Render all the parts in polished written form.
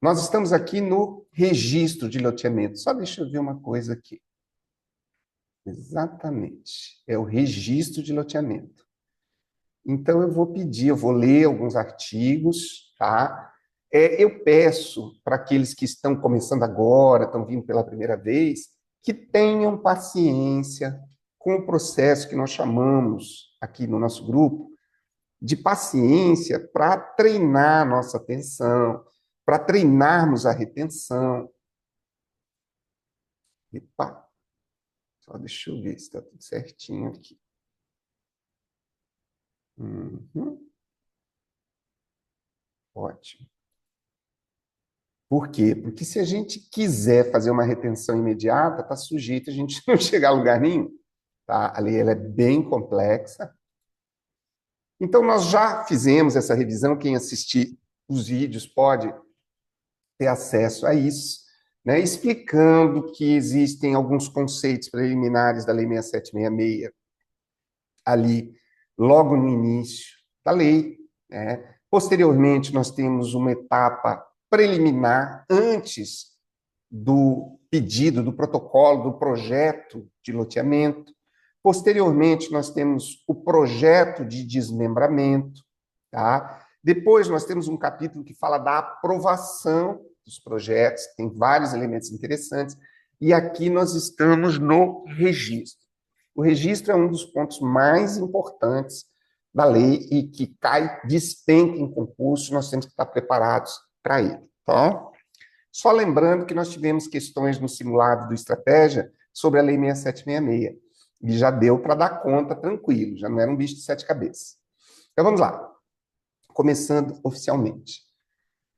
Nós estamos aqui no registro de loteamento. Só deixa eu ver uma coisa aqui. Exatamente. É o registro de loteamento. Então, eu vou ler alguns artigos, tá? Eu peço para aqueles que estão começando agora, estão vindo pela primeira vez, que tenham paciência com o processo que nós chamamos aqui no nosso grupo de paciência para treinar a nossa atenção, para treinarmos a retenção. Epa, só deixa eu ver se está tudo certinho aqui. Uhum. Ótimo. Por quê? Porque se a gente quiser fazer uma retenção imediata, está sujeito a gente não chegar a lugar nenhum. Tá? A lei ela é bem complexa. Então, nós já fizemos essa revisão. Quem assistir os vídeos pode ter acesso a isso, né? Explicando que existem alguns conceitos preliminares da Lei 6766 ali, logo no início da lei, né? Posteriormente, nós temos uma etapa preliminar antes do pedido, do protocolo, do projeto de loteamento. Posteriormente, nós temos o projeto de desmembramento, tá? Depois, nós temos um capítulo que fala da aprovação dos projetos, tem vários elementos interessantes, e aqui nós estamos no registro. O registro é um dos pontos mais importantes da lei e que despenca em concurso, nós temos que estar preparados para ele, tá? Só lembrando que nós tivemos questões no simulado do Estratégia sobre a Lei 6766, e já deu para dar conta tranquilo, já não era um bicho de sete cabeças. Então vamos lá, começando oficialmente.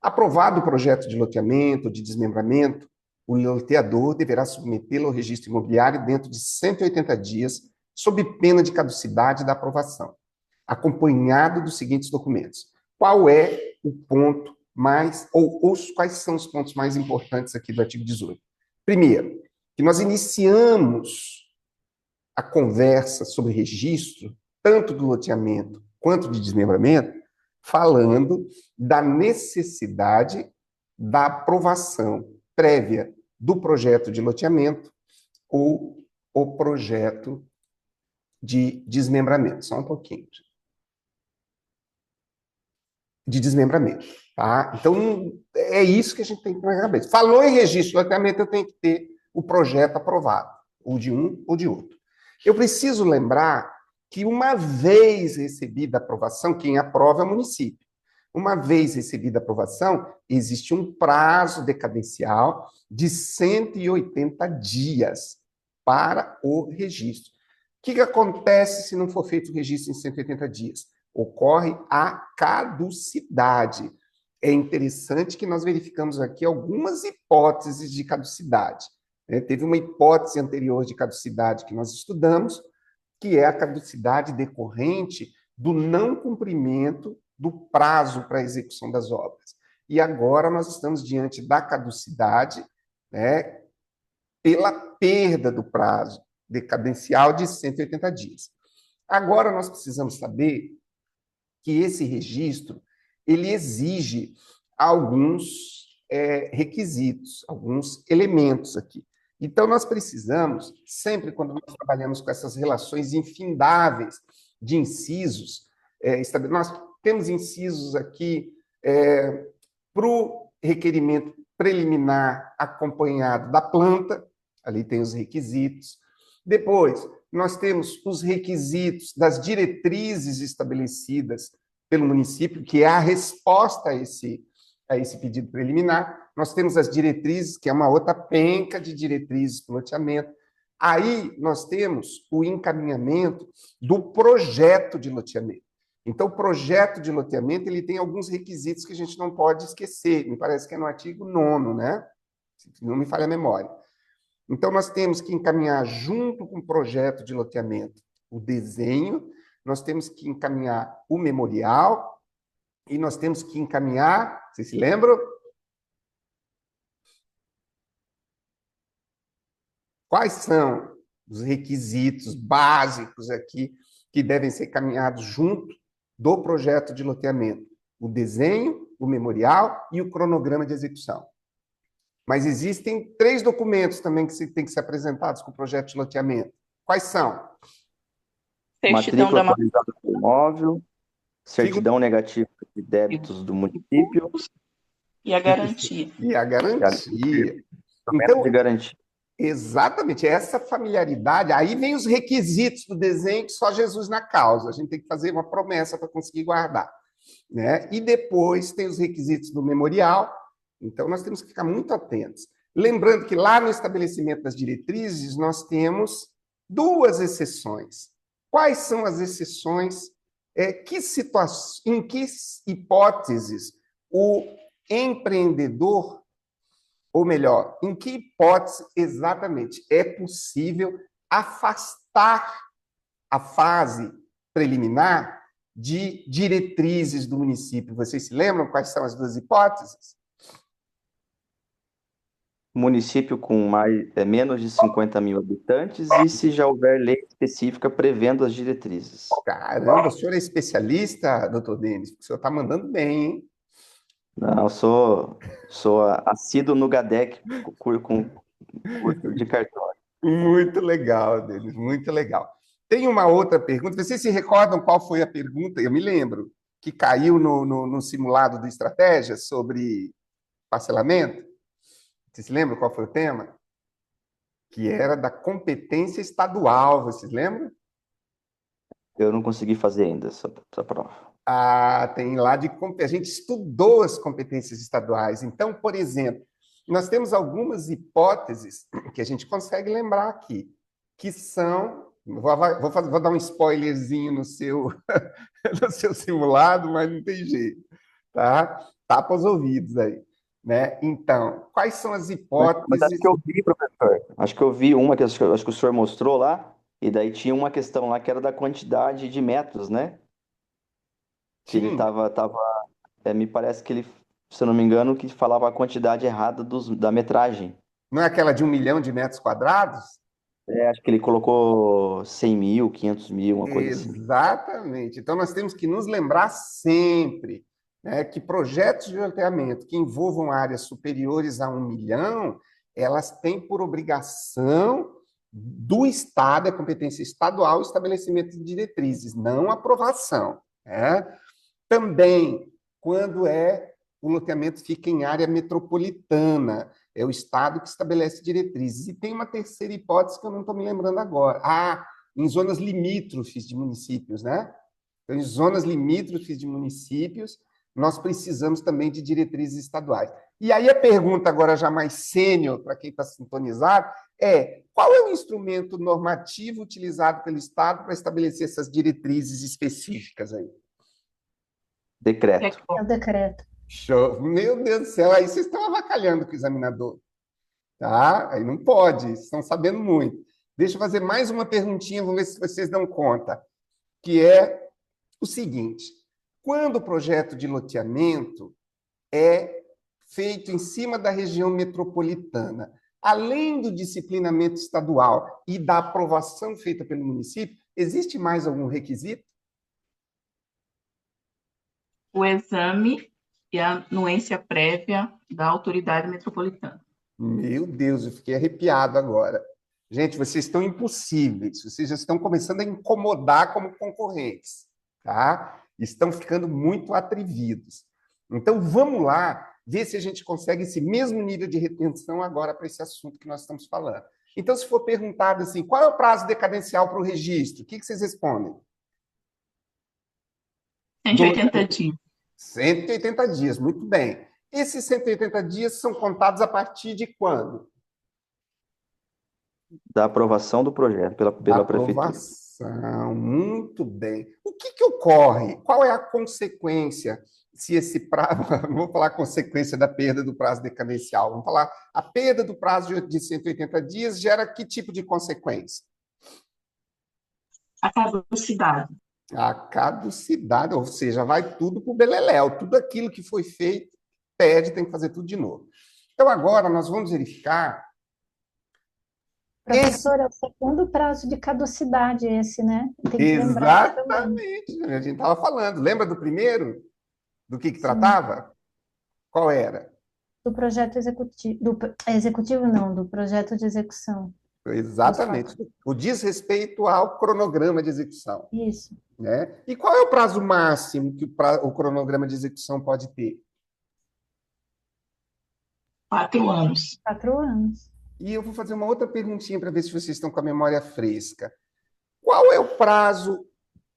Aprovado o projeto de loteamento, de desmembramento, o loteador deverá submetê-lo ao registro imobiliário dentro de 180 dias, sob pena de caducidade da aprovação, acompanhado dos seguintes documentos. Qual é o ponto mais, ou quais são os pontos mais importantes aqui do artigo 18? Primeiro, que nós iniciamos a conversa sobre registro, tanto do loteamento quanto de desmembramento, falando da necessidade da aprovação prévia do projeto de loteamento ou o projeto de desmembramento. Só um pouquinho. De desmembramento, tá? Então, é isso que a gente tem que ter na cabeça. Falou em registro de loteamento, eu tenho que ter o projeto aprovado, ou de um ou de outro. Eu preciso lembrar que uma vez recebida a aprovação, quem aprova é o município. Uma vez recebida a aprovação, existe um prazo decadencial de 180 dias para o registro. O que acontece se não for feito o registro em 180 dias? Ocorre a caducidade. É interessante que nós verificamos aqui algumas hipóteses de caducidade. Teve uma hipótese anterior de caducidade que nós estudamos, que é a caducidade decorrente do não cumprimento do prazo para a execução das obras. E agora nós estamos diante da caducidade, né, pela perda do prazo decadencial de 180 dias. Agora nós precisamos saber que esse registro ele exige alguns requisitos, alguns elementos aqui. Então, nós precisamos, sempre quando nós trabalhamos com essas relações infindáveis de incisos, nós temos incisos aqui para o requerimento preliminar acompanhado da planta, ali tem os requisitos. Depois, nós temos os requisitos das diretrizes estabelecidas pelo município, que é a resposta a esse pedido preliminar. Nós temos as diretrizes, que é uma outra penca de diretrizes para o loteamento. Aí nós temos o encaminhamento do projeto de loteamento. Então, o projeto de loteamento ele tem alguns requisitos que a gente não pode esquecer. Me parece que é no artigo 9º, né? Se não me falha a memória. Então, nós temos que encaminhar, junto com o projeto de loteamento, o desenho, nós temos que encaminhar o memorial e nós temos que encaminhar, vocês se lembram? Quais são os requisitos básicos aqui que devem ser encaminhados junto do projeto de loteamento? O desenho o memorial e o cronograma de execução. Mas existem 3 documentos também que têm que ser apresentados com o projeto de loteamento. Quais são? Certidão Matrícula da atualizada do imóvel, Segundo, certidão negativa de débitos do município e a garantia. e a e garantia. instrumento de Então, garantia. exatamente, essa familiaridade. Aí vem os requisitos do desenho que só Jesus na causa. A gente tem que fazer uma promessa para conseguir guardar, né? E depois tem os requisitos do memorial. Então, nós temos que ficar muito atentos. Lembrando que lá no estabelecimento das diretrizes, nós temos 2 exceções. Quais são as exceções? Em que hipóteses o empreendedor, ou melhor, em que hipótese exatamente é possível afastar a fase preliminar de diretrizes do município? Vocês se lembram quais são as 2 hipóteses? Município com menos de 50 mil habitantes e se já houver lei específica prevendo as diretrizes. Caramba, o senhor é especialista, doutor Denis? O senhor está mandando bem, hein? Não, eu sou assíduo no GADEC com curso de cartório. Muito legal, Denis, muito legal. Tem uma outra pergunta. Vocês se recordam qual foi a pergunta? Eu me lembro que caiu no simulado de estratégia sobre parcelamento. Vocês se lembram qual foi o tema? Que era da competência estadual. Vocês lembram? Eu não consegui fazer ainda essa prova. Ah, tem lá a gente estudou as competências estaduais. Então, por exemplo, nós temos algumas hipóteses que a gente consegue lembrar aqui, que são. Vou dar um spoilerzinho no seu, no seu simulado, mas não tem jeito, tá? Tapa os ouvidos aí, né? Então, quais são as Mas acho hipóteses? que eu vi, professor. Acho que eu vi uma que acho que o senhor mostrou lá, e daí tinha uma questão lá que era da quantidade de metros, né? Que ele Tinha, me parece que ele, se eu não me engano, que falava a quantidade errada da metragem. não é aquela de 1 milhão de metros quadrados? Acho que ele colocou 100 mil, 500 mil, uma coisa assim. Exatamente. Então, nós temos que nos lembrar sempre, né, que projetos de loteamento que envolvam áreas superiores a 1 milhão, elas têm por obrigação do Estado, a competência estadual, o estabelecimento de diretrizes, não aprovação, né? Também, quando o loteamento fica em área metropolitana, é o Estado que estabelece diretrizes. E tem uma terceira hipótese que eu não estou me lembrando agora. Em zonas limítrofes de municípios, né? Então, em zonas limítrofes de municípios, nós precisamos também de diretrizes estaduais. E aí a pergunta agora já mais sênior, para quem está sintonizado, qual é o instrumento normativo utilizado pelo Estado para estabelecer essas diretrizes específicas aí? Decreto. É o decreto. Show. Meu Deus do céu, aí vocês estão avacalhando com o examinador. Tá? Aí não pode, vocês estão sabendo muito. Deixa eu fazer mais uma perguntinha, vamos ver se vocês dão conta, que é o seguinte: quando o projeto de loteamento é feito em cima da região metropolitana, além do disciplinamento estadual e da aprovação feita pelo município, existe mais algum requisito? O exame e a anuência prévia da autoridade metropolitana. Meu Deus, eu fiquei arrepiado agora. Gente, vocês estão impossíveis, vocês já estão começando a incomodar como concorrentes, tá? Estão ficando muito atrevidos. Então, vamos lá ver se a gente consegue esse mesmo nível de retenção agora para esse assunto que nós estamos falando. Então, se for perguntado assim, qual é o prazo decadencial para o registro? O que vocês respondem? 180 dias. 180 dias, muito bem. Esses 180 dias são contados a partir de quando? Da aprovação do projeto pela prefeitura. Aprovação, muito bem. O que ocorre? Qual é a consequência se esse prazo, não vou falar a consequência da perda do prazo decadencial, vamos falar a perda do prazo de 180 dias gera que tipo de consequência? A caducidade. A caducidade, ou seja, vai tudo para o beleléu, tudo aquilo que foi feito, pede, tem que fazer tudo de novo. Então, agora nós vamos verificar. Professor, é o segundo prazo de caducidade esse, né? Tem que lembrar também. Exatamente, a gente estava falando. Lembra do primeiro? Do que Sim. tratava? Qual era? Do projeto executivo, executivo não, do projeto de execução dos Exatamente. quatro. O diz respeito ao cronograma de execução, Isso, né? E qual é o prazo máximo que o cronograma de execução pode ter? 4 anos. 4 anos. E eu vou fazer uma outra perguntinha para ver se vocês estão com a memória fresca. Qual é o prazo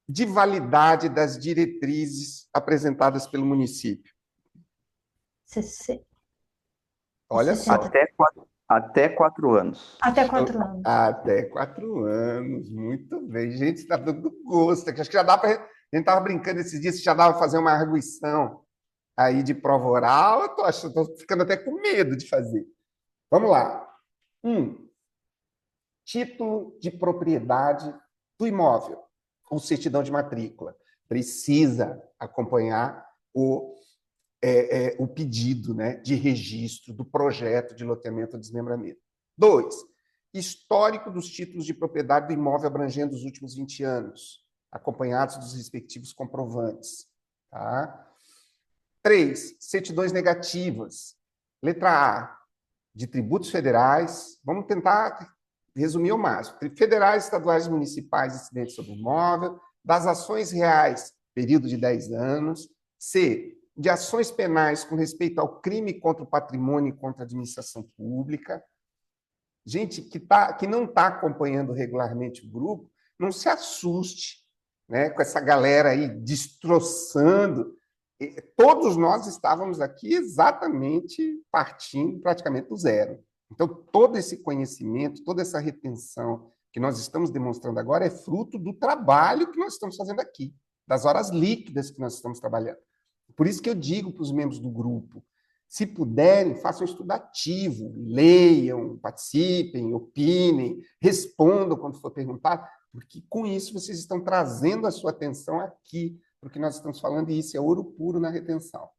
de validade das diretrizes apresentadas pelo município? CC, Olha 60. só, Até 4 anos. Até 4 anos. até 4 anos. Muito bem, gente, está dando gosto. Acho que já dá para. A gente estava brincando esses dias, se já dava para fazer uma arguição aí de prova oral. Estou ficando até com medo de fazer. Vamos lá. Título de propriedade do imóvel, ou certidão de matrícula. Precisa acompanhar o pedido, né, de registro do projeto de loteamento ou desmembramento. 2. Histórico dos títulos de propriedade do imóvel abrangendo os últimos 20 anos, acompanhados dos respectivos comprovantes. Tá? 3. Certidões negativas. Letra A, de tributos federais. Vamos tentar resumir ao máximo. Federais, estaduais e municipais incidentes sobre o imóvel. Das ações reais, período de 10 anos. C, de ações penais com respeito ao crime contra o patrimônio e contra a administração pública. Gente que não está acompanhando regularmente o grupo, não se assuste, né, com essa galera aí destroçando. Todos nós estávamos aqui exatamente partindo praticamente do zero. Então, todo esse conhecimento, toda essa retenção que nós estamos demonstrando agora é fruto do trabalho que nós estamos fazendo aqui, das horas líquidas que nós estamos trabalhando. Por isso que eu digo para os membros do grupo, se puderem, façam estudo ativo, leiam, participem, opinem, respondam quando for perguntado, porque com isso vocês estão trazendo a sua atenção aqui, porque nós estamos falando, e isso é ouro puro na retenção.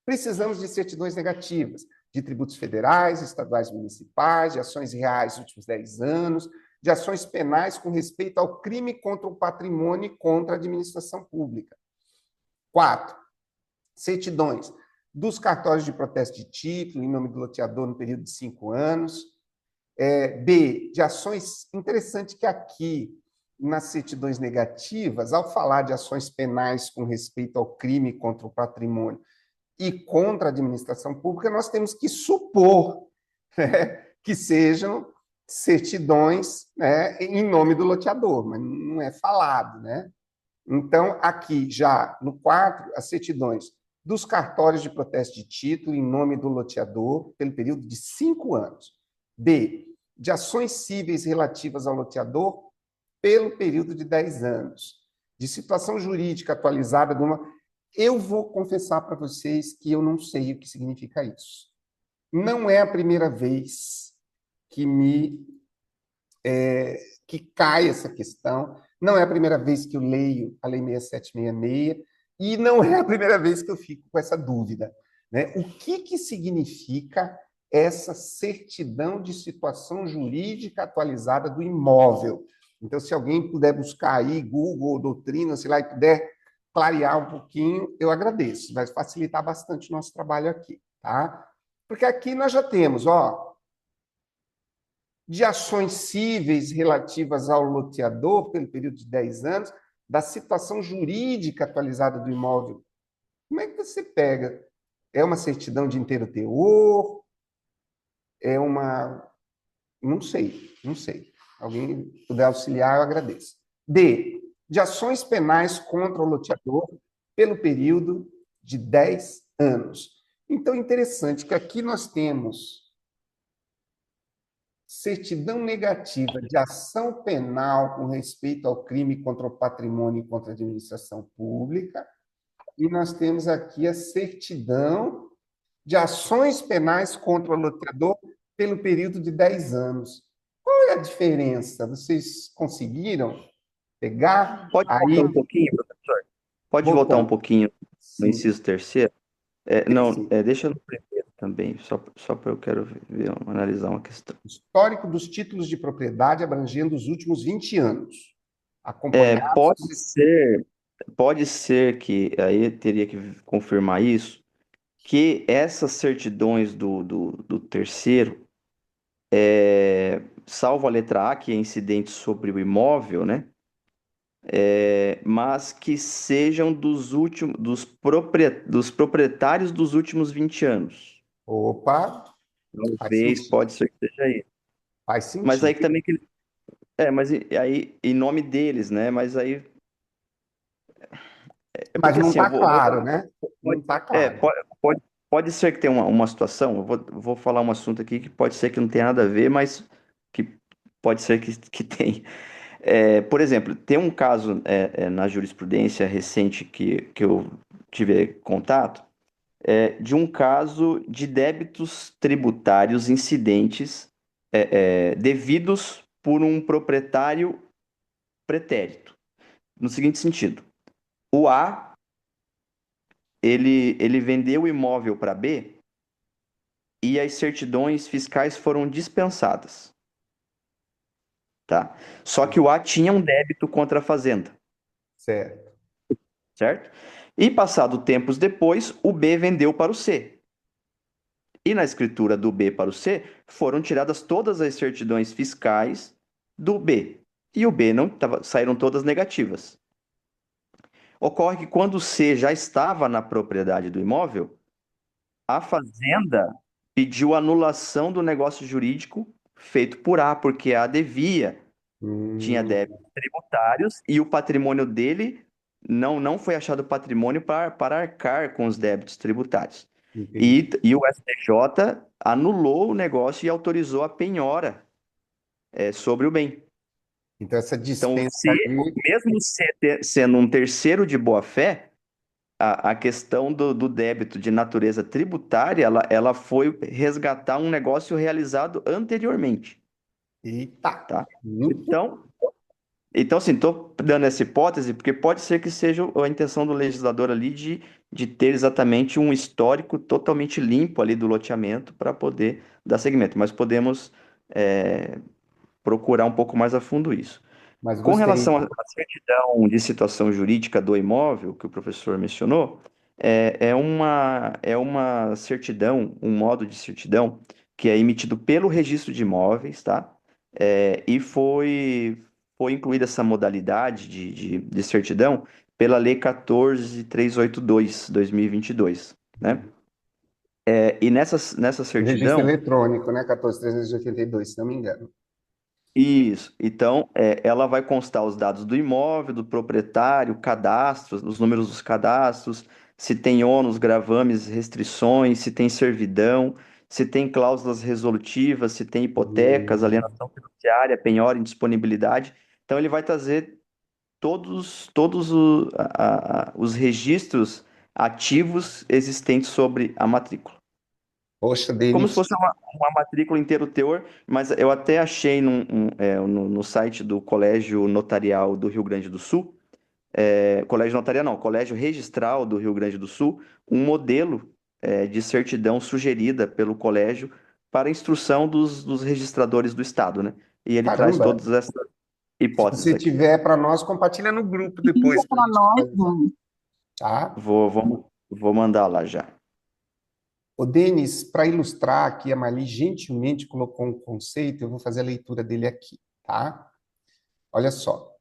Precisamos de certidões negativas, de tributos federais, estaduais e municipais, de ações reais nos últimos 10 anos, de ações penais com respeito ao crime contra o patrimônio e contra a administração pública. 4. Certidões dos cartórios de protesto de título, em nome do loteador, no período de 5 anos. B, de ações... Interessante que aqui, nas certidões negativas, ao falar de ações penais com respeito ao crime contra o patrimônio e contra a administração pública, nós temos que supor, né, que sejam certidões, né, em nome do loteador, mas não é falado, né? Então, aqui já no 4, as certidões dos cartórios de protesto de título em nome do loteador pelo período de 5 anos. B, de ações cíveis relativas ao loteador pelo período de 10 anos. De situação jurídica atualizada de uma... Eu vou confessar para vocês que eu não sei o que significa isso. Não é a primeira vez que que cai essa questão, não é a primeira vez que eu leio a Lei 6766, e não é a primeira vez que eu fico com essa dúvida, né? O que significa essa certidão de situação jurídica atualizada do imóvel? Então, se alguém puder buscar aí, Google, doutrina, sei lá, e puder clarear um pouquinho, eu agradeço. Vai facilitar bastante o nosso trabalho aqui, tá? Porque aqui nós já temos, de ações cíveis relativas ao loteador pelo período de 10 anos, da situação jurídica atualizada do imóvel. Como é que você pega? É uma certidão de inteiro teor? É uma... Não sei. Alguém puder auxiliar, eu agradeço. D, de ações penais contra o loteador pelo período de 10 anos. Então, interessante que aqui nós temos certidão negativa de ação penal com respeito ao crime contra o patrimônio e contra a administração pública, e nós temos aqui a certidão de ações penais contra o loteador pelo período de 10 anos. Qual é a diferença? Vocês conseguiram pegar? Pode voltar um pouquinho, professor? Pode voltar um pouquinho no Sim, inciso terceiro? Não, sim. deixa no primeiro também, só para eu quero ver, analisar uma questão. Histórico dos títulos de propriedade abrangendo os últimos 20 anos. Acompanhados... Pode ser que, aí teria que confirmar isso, que essas certidões do terceiro, salvo a letra A, que é incidente sobre o imóvel, né? Mas que sejam dos proprietários dos últimos 20 anos. Opa, faz Talvez, sentido. pode ser que seja isso. Faz Mas aí sentido. também que mas aí em nome deles, né? Mas aí é Mas porque não assim, eu está vou claro, falar, né? Não pode, está claro. pode ser que tenha uma situação, eu vou falar um assunto aqui que pode ser que não tenha nada a ver, mas que pode ser que tenha. Por exemplo, tem um caso na jurisprudência recente que eu tive contato, de um caso de débitos tributários incidentes devidos por um proprietário pretérito. No seguinte sentido, o A, ele vendeu o imóvel para B e as certidões fiscais foram dispensadas, tá? Só que o A tinha um débito contra a fazenda, Certo. certo? E passado tempos depois, o B vendeu para o C. E na escritura do B para o C, foram tiradas todas as certidões fiscais do B. E o B não saíram todas negativas. Ocorre que quando o C já estava na propriedade do imóvel, a fazenda pediu anulação do negócio jurídico feito por A, porque A devia, tinha Hum, débitos tributários e o patrimônio dele não foi achado patrimônio para arcar com os débitos tributários. entendi. E o STJ anulou o negócio e autorizou a penhora sobre o bem. Então, essa Então, dispensa se, aí. mesmo sendo um terceiro de boa-fé, a questão do débito de natureza tributária, ela foi resgatar um negócio realizado anteriormente, Eita, tá? muito. Então, assim, estou dando essa hipótese porque pode ser que seja a intenção do legislador ali de ter exatamente um histórico totalmente limpo ali do loteamento para poder dar seguimento, mas podemos procurar um pouco mais a fundo isso. Mas Com gostei. relação à certidão de situação jurídica do imóvel, que o professor mencionou, é uma certidão, um modo de certidão, que é emitido pelo registro de imóveis, tá? E foi incluída essa modalidade de certidão pela Lei 14.382, 2022, né? E nessa O registro certidão, eletrônico, né? 14.382, se não me engano. isso. Então, ela vai constar os dados do imóvel, do proprietário, cadastros, os números dos cadastros, se tem ônus, gravames, restrições, se tem servidão, se tem cláusulas resolutivas, se tem hipotecas, Hum, alienação fiduciária, penhora, indisponibilidade. Então, ele vai trazer todos os registros ativos existentes sobre a matrícula. poxa, Como se Denis. fosse uma matrícula inteiro teor, mas eu até achei no site do Colégio Notarial do Rio Grande do Sul, Colégio Notarial não, Colégio Registral do Rio Grande do Sul, um modelo de certidão sugerida pelo colégio para instrução dos registradores do Estado, né? E ele traz Caramba, todas essas se hipóteses você aqui. tiver para nós, compartilha no grupo Envia depois para a para gente nós, atualizar, Dani. tá? Vou mandar lá já. O Denis, para ilustrar aqui, a Mali gentilmente colocou um conceito, eu vou fazer a leitura dele aqui, tá? Olha só.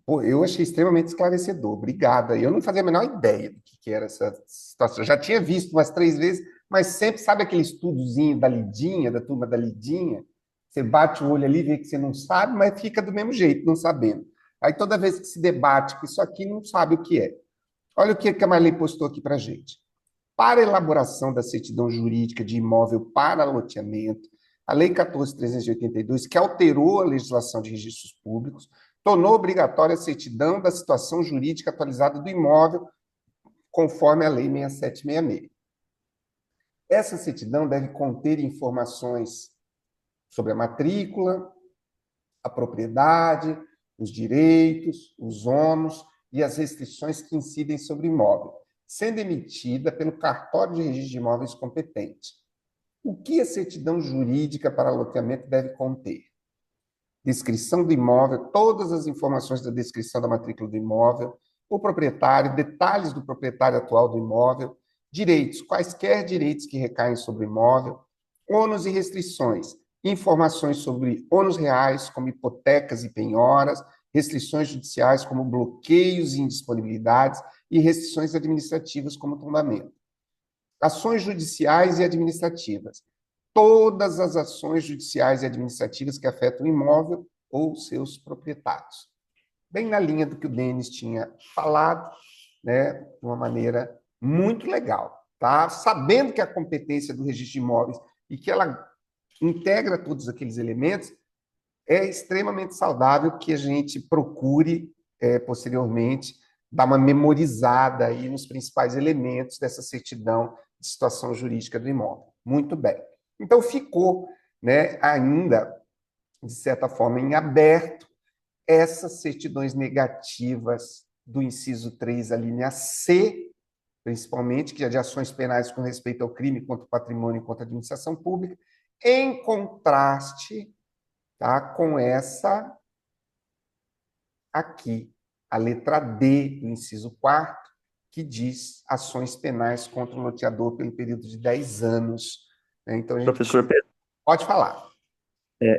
Pô, eu achei extremamente esclarecedor. Obrigada. Eu não fazia a menor ideia do que era essa situação. Eu já tinha visto umas 3 vezes, mas sempre, sabe aquele estudozinho da Lidinha, da turma da Lidinha? Você bate o olho ali, vê que você não sabe, mas fica do mesmo jeito, não sabendo. Aí toda vez que se debate com isso aqui, não sabe o que é. Olha o que a Marley postou aqui para gente. Para a elaboração da certidão jurídica de imóvel para loteamento, a Lei 14.382, que alterou a legislação de registros públicos, tornou obrigatória a certidão da situação jurídica atualizada do imóvel, conforme a Lei 6766. Essa certidão deve conter informações sobre a matrícula, a propriedade, os direitos, os ônus e as restrições que incidem sobre o imóvel, sendo emitida pelo cartório de registro de imóveis competente. O que a certidão jurídica para loteamento deve conter? Descrição do imóvel, todas as informações da descrição da matrícula do imóvel, o proprietário, detalhes do proprietário atual do imóvel, direitos, quaisquer direitos que recaem sobre o imóvel, ônus e restrições, informações sobre ônus reais, como hipotecas e penhoras, restrições judiciais, como bloqueios e indisponibilidades, e restrições administrativas, como tombamento. Ações judiciais e administrativas. Todas as ações judiciais e administrativas que afetam o imóvel ou seus proprietários. Bem na linha do que o Denis tinha falado, né, de uma maneira muito legal, tá? Sabendo que a competência do registro de imóveis e que ela integra todos aqueles elementos, é extremamente saudável que a gente procure, posteriormente, dar uma memorizada aí nos principais elementos dessa certidão de situação jurídica do imóvel. Muito bem. Então, ficou, né, ainda, de certa forma, em aberto essas certidões negativas do inciso 3, a linha C, principalmente, que é de ações penais com respeito ao crime contra o patrimônio e contra a administração pública, em contraste, tá, com essa aqui, a letra D do inciso 4º, que diz ações penais contra o loteador pelo período de 10 anos. Né? Então, a gente Professor Pedro, pode falar.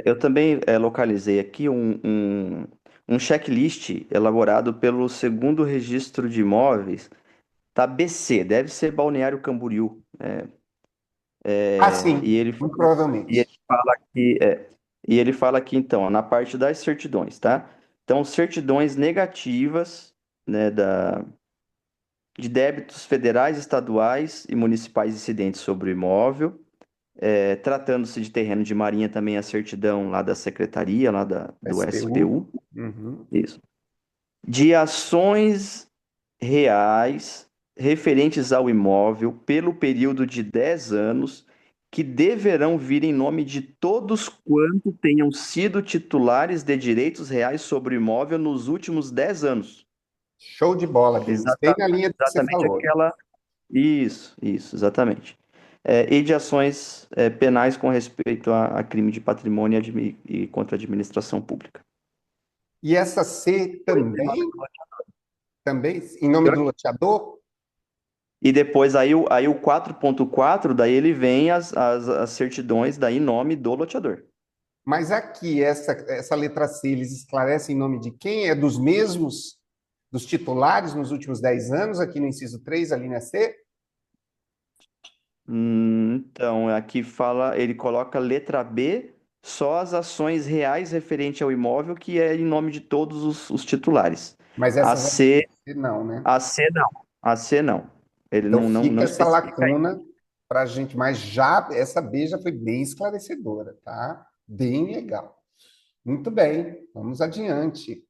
eu também localizei aqui um checklist elaborado pelo segundo registro de imóveis, tá? BC, deve ser Balneário Camboriú. Sim, E ele, muito e provavelmente. ele fala que, e ele fala aqui, então, na parte das certidões, tá? Então, certidões negativas, né, de débitos federais, estaduais e municipais incidentes sobre o imóvel. Tratando-se de terreno de marinha, também a certidão lá da secretaria, lá do SPU. SPU. Uhum. Isso. De ações reais referentes ao imóvel pelo período de 10 anos, que deverão vir em nome de todos quanto tenham sido titulares de direitos reais sobre o imóvel nos últimos 10 anos. Show de bola, Denis. Bem na linha do que você Exatamente falou. aquela. Isso, exatamente. E de ações penais com respeito a crime de patrimônio e contra a administração pública. E essa C também, em nome do loteador? E depois aí o 4.4, daí ele vem as certidões daí em nome do loteador. Mas aqui, essa letra C, eles esclarecem em nome de quem? É dos mesmos, dos titulares nos últimos 10 anos, aqui no inciso 3, a linha C? Então, aqui fala, ele coloca letra B, só as ações reais referente ao imóvel, que é em nome de todos os titulares. Mas A essas C, não, né? a C não. A C não. Ele Então não fica essa especifica aí. lacuna para a gente, mas já essa B já foi bem esclarecedora, tá? Bem legal. Muito bem, vamos adiante.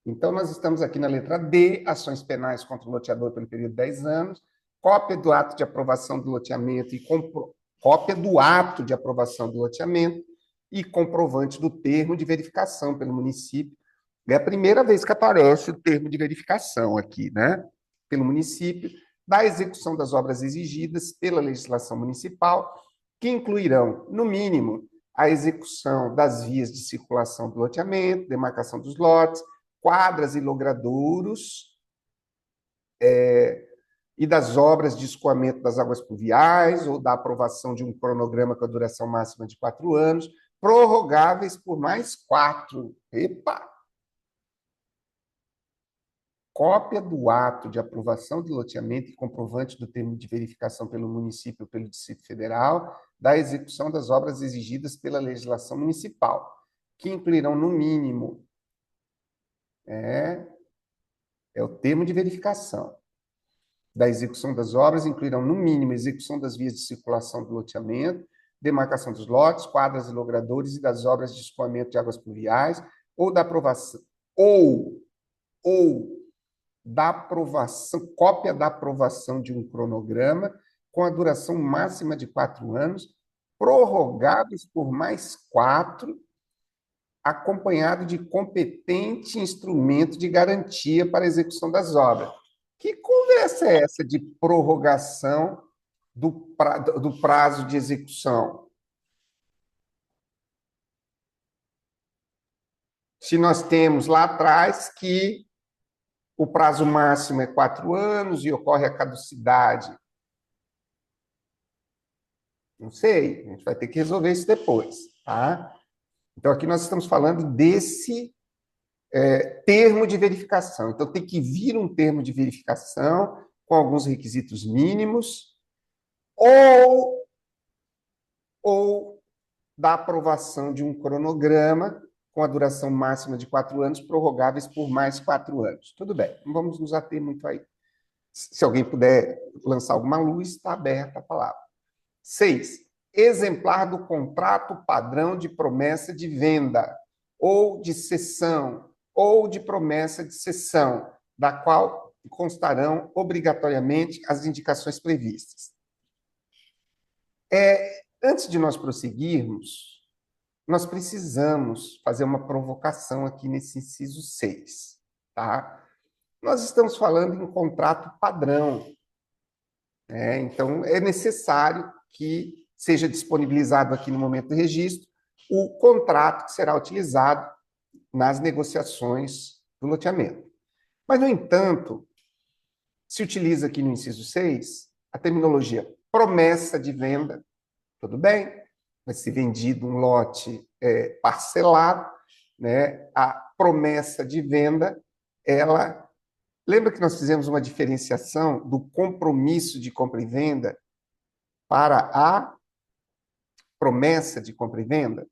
Então, nós estamos aqui na letra D, ações penais contra o loteador pelo período de 10 anos, cópia do ato de aprovação do loteamento cópia do ato de aprovação do loteamento e comprovante do termo de verificação pelo município. É a primeira vez que aparece o termo de verificação aqui, né? Pelo município, da execução das obras exigidas pela legislação municipal, que incluirão, no mínimo, a execução das vias de circulação do loteamento, demarcação dos lotes, quadras e logradouros, e das obras de escoamento das águas pluviais, ou da aprovação de um cronograma com a duração máxima de 4 anos, prorrogáveis por mais 4. Epa! Cópia do ato de aprovação do loteamento e comprovante do termo de verificação pelo município ou pelo Distrito Federal da execução das obras exigidas pela legislação municipal, que incluirão, no mínimo, o termo de verificação da execução das obras, incluirão, no mínimo, a execução das vias de circulação do loteamento, demarcação dos lotes, quadras e logradouros e das obras de escoamento de águas pluviais, ou da aprovação, da aprovação, cópia da aprovação de um cronograma com a duração máxima de 4 anos, prorrogados por mais 4, acompanhado de competente instrumento de garantia para a execução das obras. Que conversa é essa de prorrogação do prazo de execução? Se nós temos lá atrás que o prazo máximo é 4 anos e ocorre a caducidade Não sei, a gente vai ter que resolver isso depois, tá? Então, aqui nós estamos falando desse termo de verificação. Então, tem que vir um termo de verificação com alguns requisitos mínimos ou, ou da aprovação de um cronograma com a duração máxima de 4 anos, prorrogáveis por mais 4 anos. Tudo bem, não vamos nos ater muito aí. Se alguém puder lançar alguma luz, está aberta a palavra. 6. Exemplar do contrato padrão de promessa de venda, ou de cessão, ou de promessa de cessão, da qual constarão obrigatoriamente as indicações previstas. Antes de nós prosseguirmos, nós precisamos fazer uma provocação aqui nesse inciso 6, tá? Nós estamos falando em contrato padrão, né? Então, é necessário que seja disponibilizado aqui no momento do registro o contrato que será utilizado nas negociações do loteamento. Mas, no entanto, se utiliza aqui no inciso 6 a terminologia promessa de venda, tudo bem, vai ser vendido um lote parcelado, né? A promessa de venda, ela... Lembra que nós fizemos uma diferenciação do compromisso de compra e venda para a promessa de compra e venda?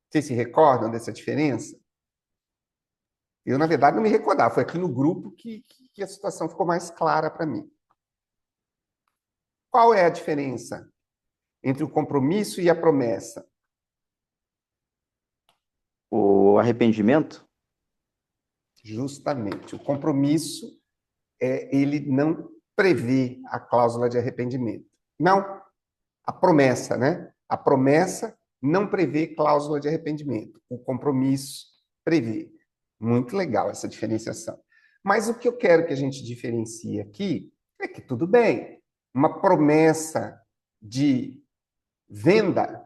Vocês se recordam dessa diferença? Eu, na verdade, não me recordava. Foi aqui no grupo que a situação ficou mais clara para mim. Qual é a diferença entre o compromisso e a promessa? O arrependimento? Justamente. O compromisso, ele não prevê a cláusula de arrependimento. Não. A promessa, né? A promessa não prevê cláusula de arrependimento. O compromisso prevê. Muito legal essa diferenciação. Mas o que eu quero que a gente diferencie aqui é que, tudo bem, uma promessa de venda,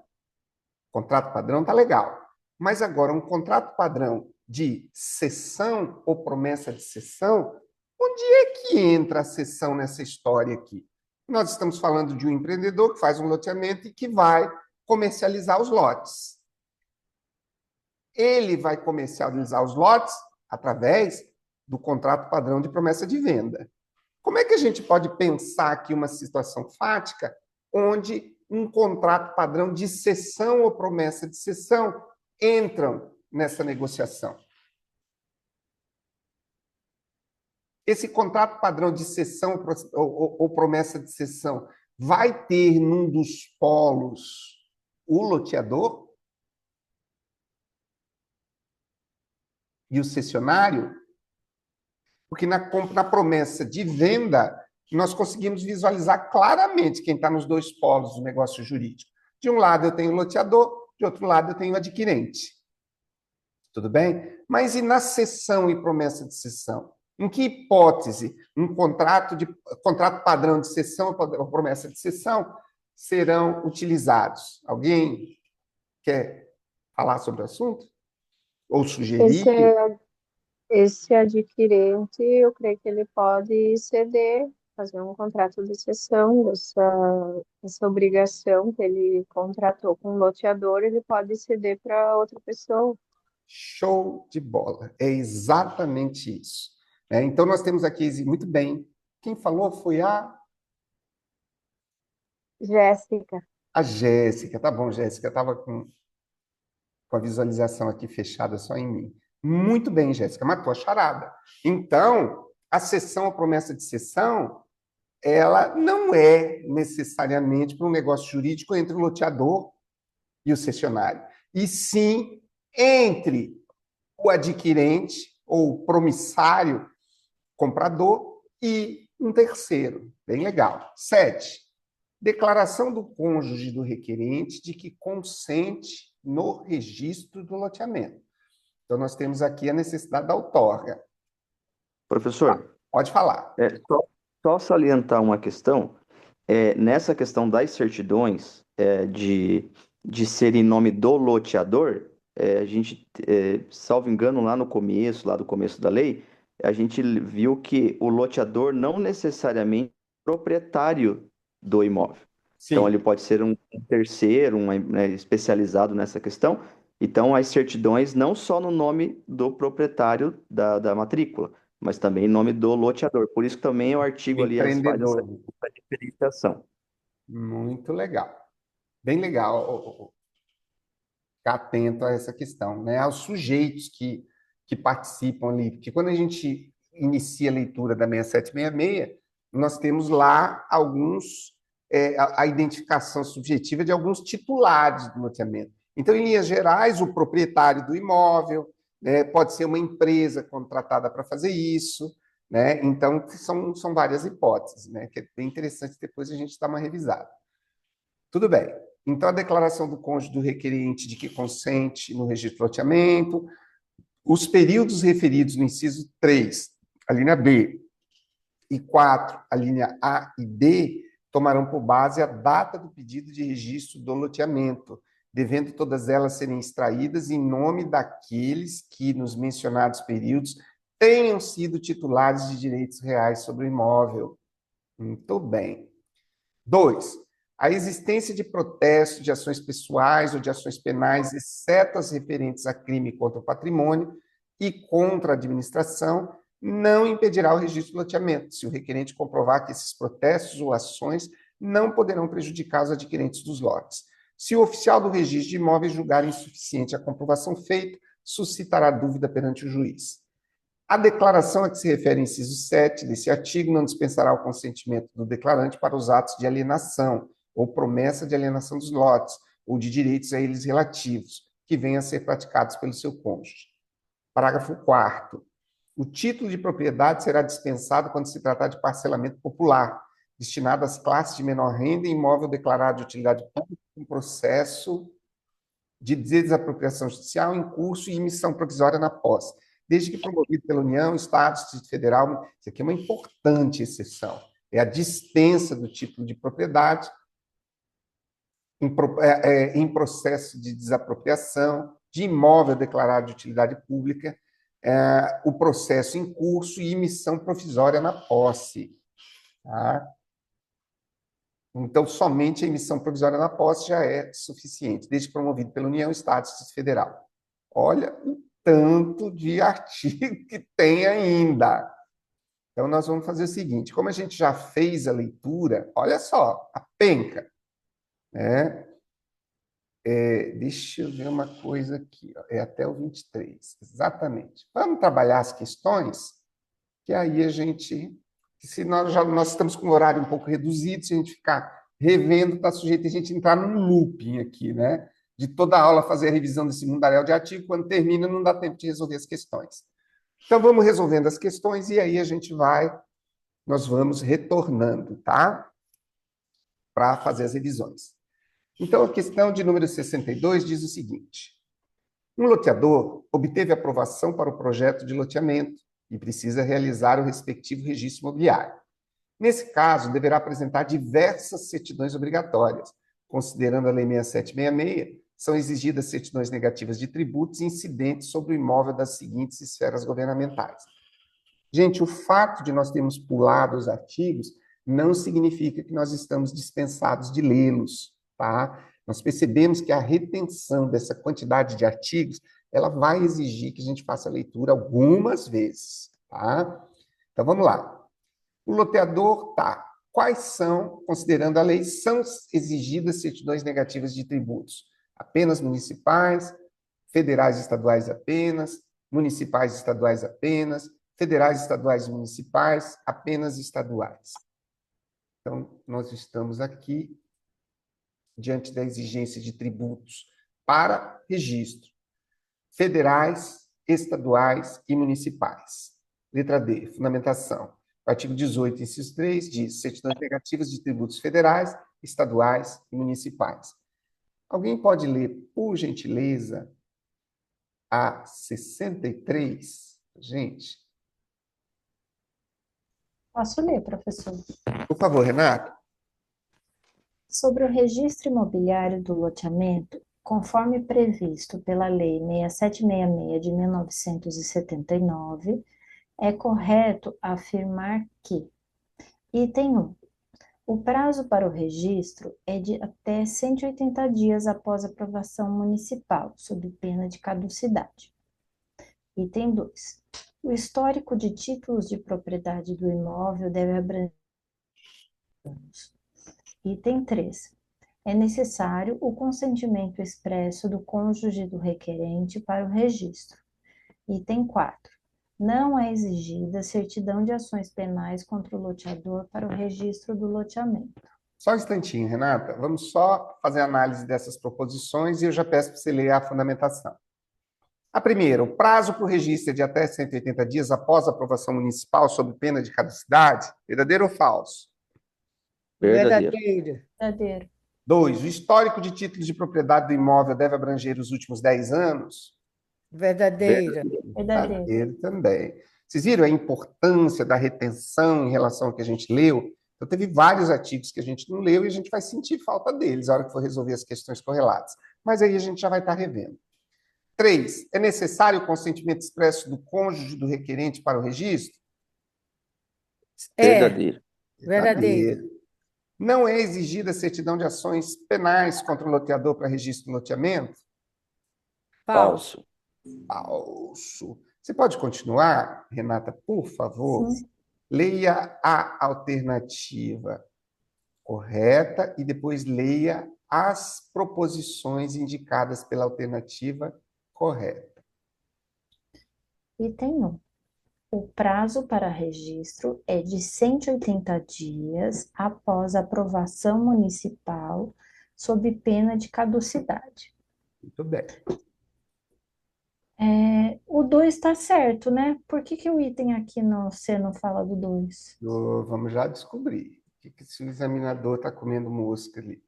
contrato padrão, tá legal. Mas agora, um contrato padrão de cessão ou promessa de cessão, onde é que entra a cessão nessa história aqui? Nós estamos falando de um empreendedor que faz um loteamento e que vai comercializar os lotes. Ele vai comercializar os lotes através do contrato padrão de promessa de venda. Como é que a gente pode pensar aqui uma situação fática onde um contrato padrão de cessão ou promessa de cessão entram nessa negociação? Esse contrato padrão de cessão ou promessa de cessão vai ter num dos polos o loteador e o cessionário? Porque na promessa de venda, nós conseguimos visualizar claramente quem está nos dois polos do negócio jurídico. De um lado eu tenho o loteador, de outro lado eu tenho o adquirente. Tudo bem? Mas e na cessão e promessa de cessão? Em que hipótese um contrato padrão de cessão ou promessa de cessão serão utilizados? Alguém quer falar sobre o assunto? Ou sugerir? Esse adquirente, eu creio que ele pode ceder, fazer um contrato de cessão dessa obrigação que ele contratou com o loteador, ele pode ceder para outra pessoa. Show de bola. É exatamente isso. Então, nós temos aqui, muito bem, quem falou foi a Jéssica. A Jéssica. Tá bom, Jéssica, estava com a visualização aqui fechada só em mim. Muito bem, Jéssica, matou a charada. Então, a cessão, a promessa de cessão, ela não é necessariamente para um negócio jurídico entre o loteador e o cessionário, e sim entre o adquirente ou promissário comprador e um terceiro. Bem legal. 7. Declaração do cônjuge do requerente de que consente no registro do loteamento. Então, nós temos aqui a necessidade da outorga. Professor, Pode falar. só salientar uma questão. Nessa questão das certidões de ser em nome do loteador, a gente, salvo engano, lá do começo da lei, a gente viu que o loteador não necessariamente é proprietário do imóvel. Então, Sim, ele pode ser um terceiro, né, especializado nessa questão. Então, as certidões não só no nome do proprietário da matrícula, mas também em nome do loteador. Por isso que também o o artigo, aliás, faz essa empreendedor. diferenciação. Muito legal. Bem legal ficar atento a essa questão, né? Aos sujeitos que participam ali. Porque quando a gente inicia a leitura da 6766, nós temos lá a identificação subjetiva de alguns titulares do loteamento. Então, em linhas gerais, o proprietário do imóvel, né, pode ser uma empresa contratada para fazer isso, né? Então, são várias hipóteses, né? Que é bem interessante depois a gente dar uma revisada. Tudo bem. Então, a declaração do cônjuge do requerente de que consente no registro de loteamento, os períodos referidos no inciso 3, a linha B, e 4, a linha A e D, tomarão por base a data do pedido de registro do loteamento, devendo todas elas serem extraídas em nome daqueles que, nos mencionados períodos, tenham sido titulares de direitos reais sobre o imóvel. Muito bem. 2. A existência de protestos, de ações pessoais ou de ações penais, exceto as referentes a crime contra o patrimônio e contra a administração, não impedirá o registro do loteamento, se o requerente comprovar que esses protestos ou ações não poderão prejudicar os adquirentes dos lotes. Se o oficial do registro de imóveis julgar insuficiente a comprovação feita, suscitará dúvida perante o juiz. A declaração a que se refere o inciso 7 desse artigo não dispensará o consentimento do declarante para os atos de alienação ou promessa de alienação dos lotes ou de direitos a eles relativos, que venham a ser praticados pelo seu cônjuge. Parágrafo 4º. O título de propriedade será dispensado quando se tratar de parcelamento popular, destinado às classes de menor renda e imóvel declarado de utilidade pública em processo de desapropriação judicial em curso e emissão provisória na posse, desde que promovido pela União, Estado, Distrito Federal. Isso aqui é uma importante exceção. É a dispensa do título de propriedade em processo de desapropriação, de imóvel declarado de utilidade pública, o processo em curso e emissão provisória na posse. Tá? Então, somente a emissão provisória na posse já é suficiente, desde que promovido pela União, Estado e Distrito Federal. Olha o tanto de artigo que tem ainda. Então, nós vamos fazer o seguinte, como a gente já fez a leitura, olha só, a penca, né? Deixa eu ver uma coisa aqui, ó, é até o 23, exatamente. Vamos trabalhar as questões, que aí a gente, se nós estamos com o horário um pouco reduzido, se a gente ficar revendo, está sujeito a gente entrar num looping aqui, né? De toda a aula fazer a revisão desse mundaréu de artigo, quando termina não dá tempo de resolver as questões. Então vamos resolvendo as questões e aí nós vamos retornando, tá? Para fazer as revisões. Então a questão de número 62 diz o seguinte: um loteador obteve aprovação para o projeto de loteamento e precisa realizar o respectivo registro imobiliário. Nesse caso, deverá apresentar diversas certidões obrigatórias. Considerando a Lei 6766, são exigidas certidões negativas de tributos incidentes sobre o imóvel das seguintes esferas governamentais. Gente, o fato de nós termos pulado os artigos não significa que nós estamos dispensados de lê-los, tá? Nós percebemos que a retenção dessa quantidade de artigos, ela vai exigir que a gente faça a leitura algumas vezes, tá? Então, vamos lá. O loteador, tá. Quais são, considerando a lei, são exigidas certidões negativas de tributos? Apenas municipais, federais e estaduais apenas, municipais e estaduais apenas, federais, estaduais e municipais, apenas estaduais. Então, nós estamos aqui diante da exigência de tributos para registro, federais, estaduais e municipais. Letra D, fundamentação. O artigo 18, inciso 3, diz certidões negativas de tributos federais, estaduais e municipais. Alguém pode ler, por gentileza, a 63, gente? Posso ler, professor? Por favor, Renato. Sobre o registro imobiliário do loteamento, conforme previsto pela Lei 6766 de 1979, é correto afirmar que, item 1, O prazo para o registro é de até 180 dias após aprovação municipal, sob pena de caducidade. Item 2. O histórico de títulos de propriedade do imóvel deve abranger. Item 3. É necessário o consentimento expresso do cônjuge do requerente para o registro. Item 4. Não é exigida certidão de ações penais contra o loteador para o registro do loteamento. Só um instantinho, Renata. Vamos só fazer a análise dessas proposições e eu já peço para você ler a fundamentação. A primeira, o prazo para o registro é de até 180 dias após a aprovação municipal sob pena de caducidade. Verdadeiro ou falso? Verdadeiro. Verdadeiro. 2, o histórico de títulos de propriedade do imóvel deve abranger os últimos 10 anos? Verdadeira. Verdadeiro. Verdadeiro também. Vocês viram a importância da retenção em relação ao que a gente leu? Então, teve vários artigos que a gente não leu e a gente vai sentir falta deles na hora que for resolver as questões correlatas. Mas aí a gente já vai estar revendo. 3, é necessário o consentimento expresso do cônjuge do requerente para o registro? Verdadeiro. Verdadeiro. Não é exigida a certidão de ações penais contra o loteador para registro do loteamento? Falso. Falso. Você pode continuar, Renata, por favor? Sim. Leia a alternativa correta e depois leia as proposições indicadas pela alternativa correta. Item 1. O prazo para registro é de 180 dias após a aprovação municipal, sob pena de caducidade. Muito bem. O 2 está certo, né? Por que o item aqui no C não fala do 2? Vamos já descobrir. O que esse examinador está comendo mosca ali?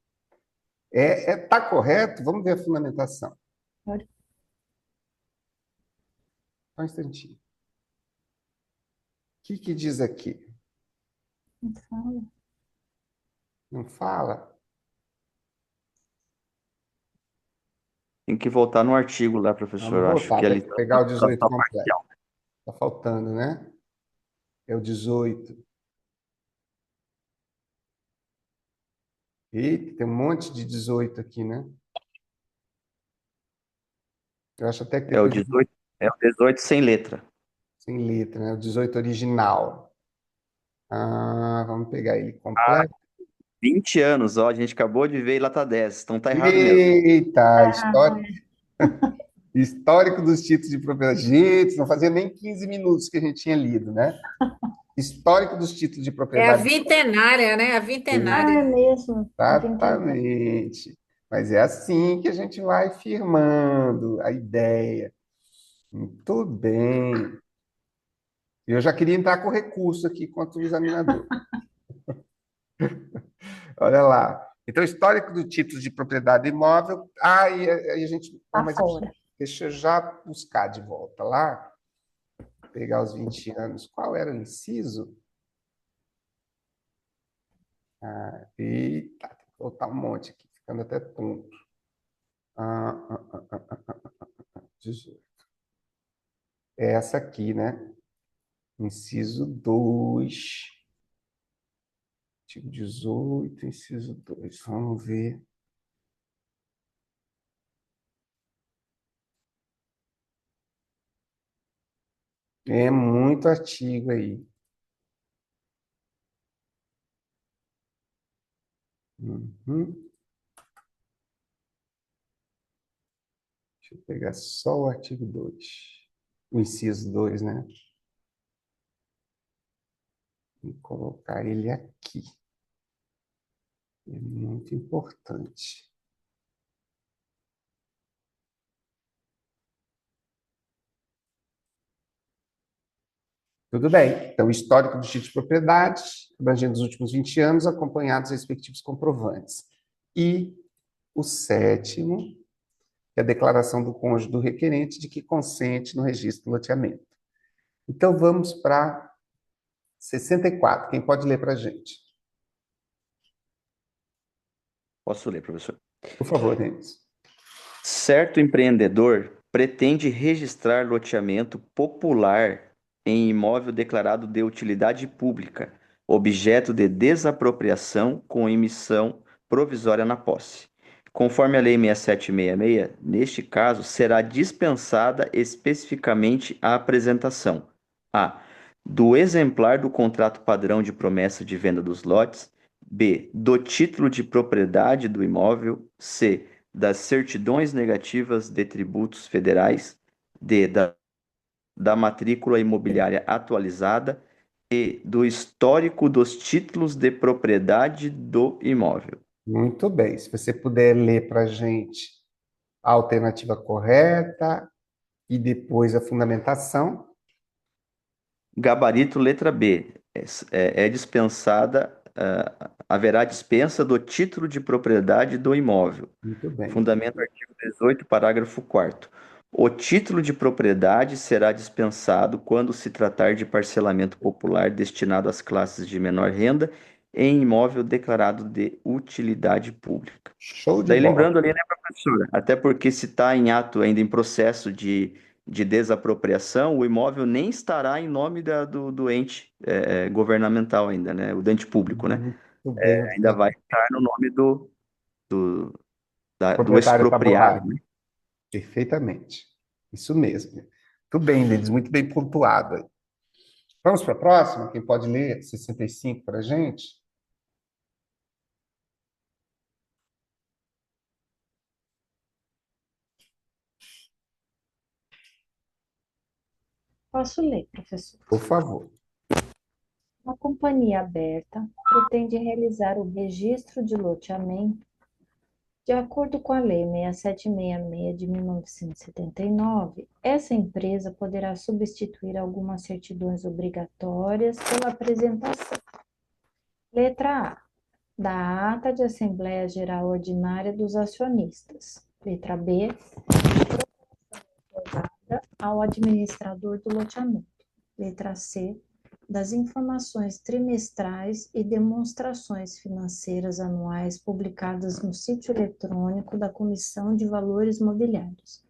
Tá correto? Vamos ver a fundamentação. Pode. Só um instantinho. O que diz aqui? Não fala. Não fala? Tem que voltar no artigo lá, professor. Eu Vamos acho voltar que ali para pegar o 18 tá completo. parcial. Está faltando, né? É o 18. Eita, tem um monte de 18 aqui, né? Eu acho até que É o depois 18, é o 18 sem letra. sem letra, né? O 18 original. Vamos pegar ele completo. 20 anos, ó, a gente acabou de ver e lá tá 10, então tá errado mesmo. Eita, histórico dos títulos de propriedade. Gente, não fazia nem 15 minutos que a gente tinha lido, né? Histórico dos títulos de É a propriedade. vintenária, né? A É vintenária. mesmo. Exatamente. Mas é assim que a gente vai firmando a ideia. Muito bem. Eu já queria entrar com recurso aqui contra o examinador. Olha lá. Então, histórico do título de propriedade imóvel. E a gente. Tá Mas fora. deixa eu já buscar de volta lá. Pegar os 20 anos. Qual era o inciso? Eita, tem que voltar um monte aqui, ficando até tonto. 18. É essa aqui, né? Inciso 2. Artigo 18, inciso 2. Vamos ver. É muito artigo aí. Uhum. Deixa eu pegar só o artigo 2. O inciso 2, né? E colocar ele aqui. É muito importante. Tudo bem. Então, histórico dos títulos de propriedade, abrangendo os últimos 20 anos, acompanhados dos respectivos comprovantes. E o 7º, que é a declaração do cônjuge do requerente de que consente no registro do loteamento. Então, vamos para 64. Quem pode ler para a gente? Posso ler, professor? Por favor, Denis. Certo empreendedor pretende registrar loteamento popular em imóvel declarado de utilidade pública, objeto de desapropriação com emissão provisória na posse. Conforme a Lei 6766, neste caso, será dispensada especificamente a apresentação: a. Do exemplar do contrato padrão de promessa de venda dos lotes. B. Do título de propriedade do imóvel. C. Das certidões negativas de tributos federais. D. Da matrícula imobiliária atualizada. E do histórico dos títulos de propriedade do imóvel. Muito bem. Se você puder ler para a gente a alternativa correta e depois a fundamentação. Gabarito letra B. É dispensada, haverá dispensa do título de propriedade do imóvel. Muito bem. Fundamento artigo 18, parágrafo 4º. O título de propriedade será dispensado quando se tratar de parcelamento popular destinado às classes de menor renda em imóvel declarado de utilidade pública. Show de Daí bola. lembrando ali, né, professora? Até porque se está em ato ainda em processo de desapropriação, o imóvel nem estará em nome do ente governamental ainda, né? O do ente público, né? Muito bem. Ainda vai estar no nome do, O do proprietário está expropriado, borrado. né? Perfeitamente. Isso mesmo. Muito bem, Lides, muito bem pontuado. Vamos para a próxima? Quem pode ler 65 para a gente? Posso ler, professor? Por favor. Uma companhia aberta pretende realizar o registro de loteamento de acordo com a Lei 6766 de 1979. Essa empresa poderá substituir algumas certidões obrigatórias pela apresentação. Letra A. Da ata de Assembleia Geral Ordinária dos Acionistas. Letra B. Ao administrador do loteamento. Letra C. Das informações trimestrais e demonstrações financeiras anuais publicadas no sítio eletrônico da Comissão de Valores Mobiliários.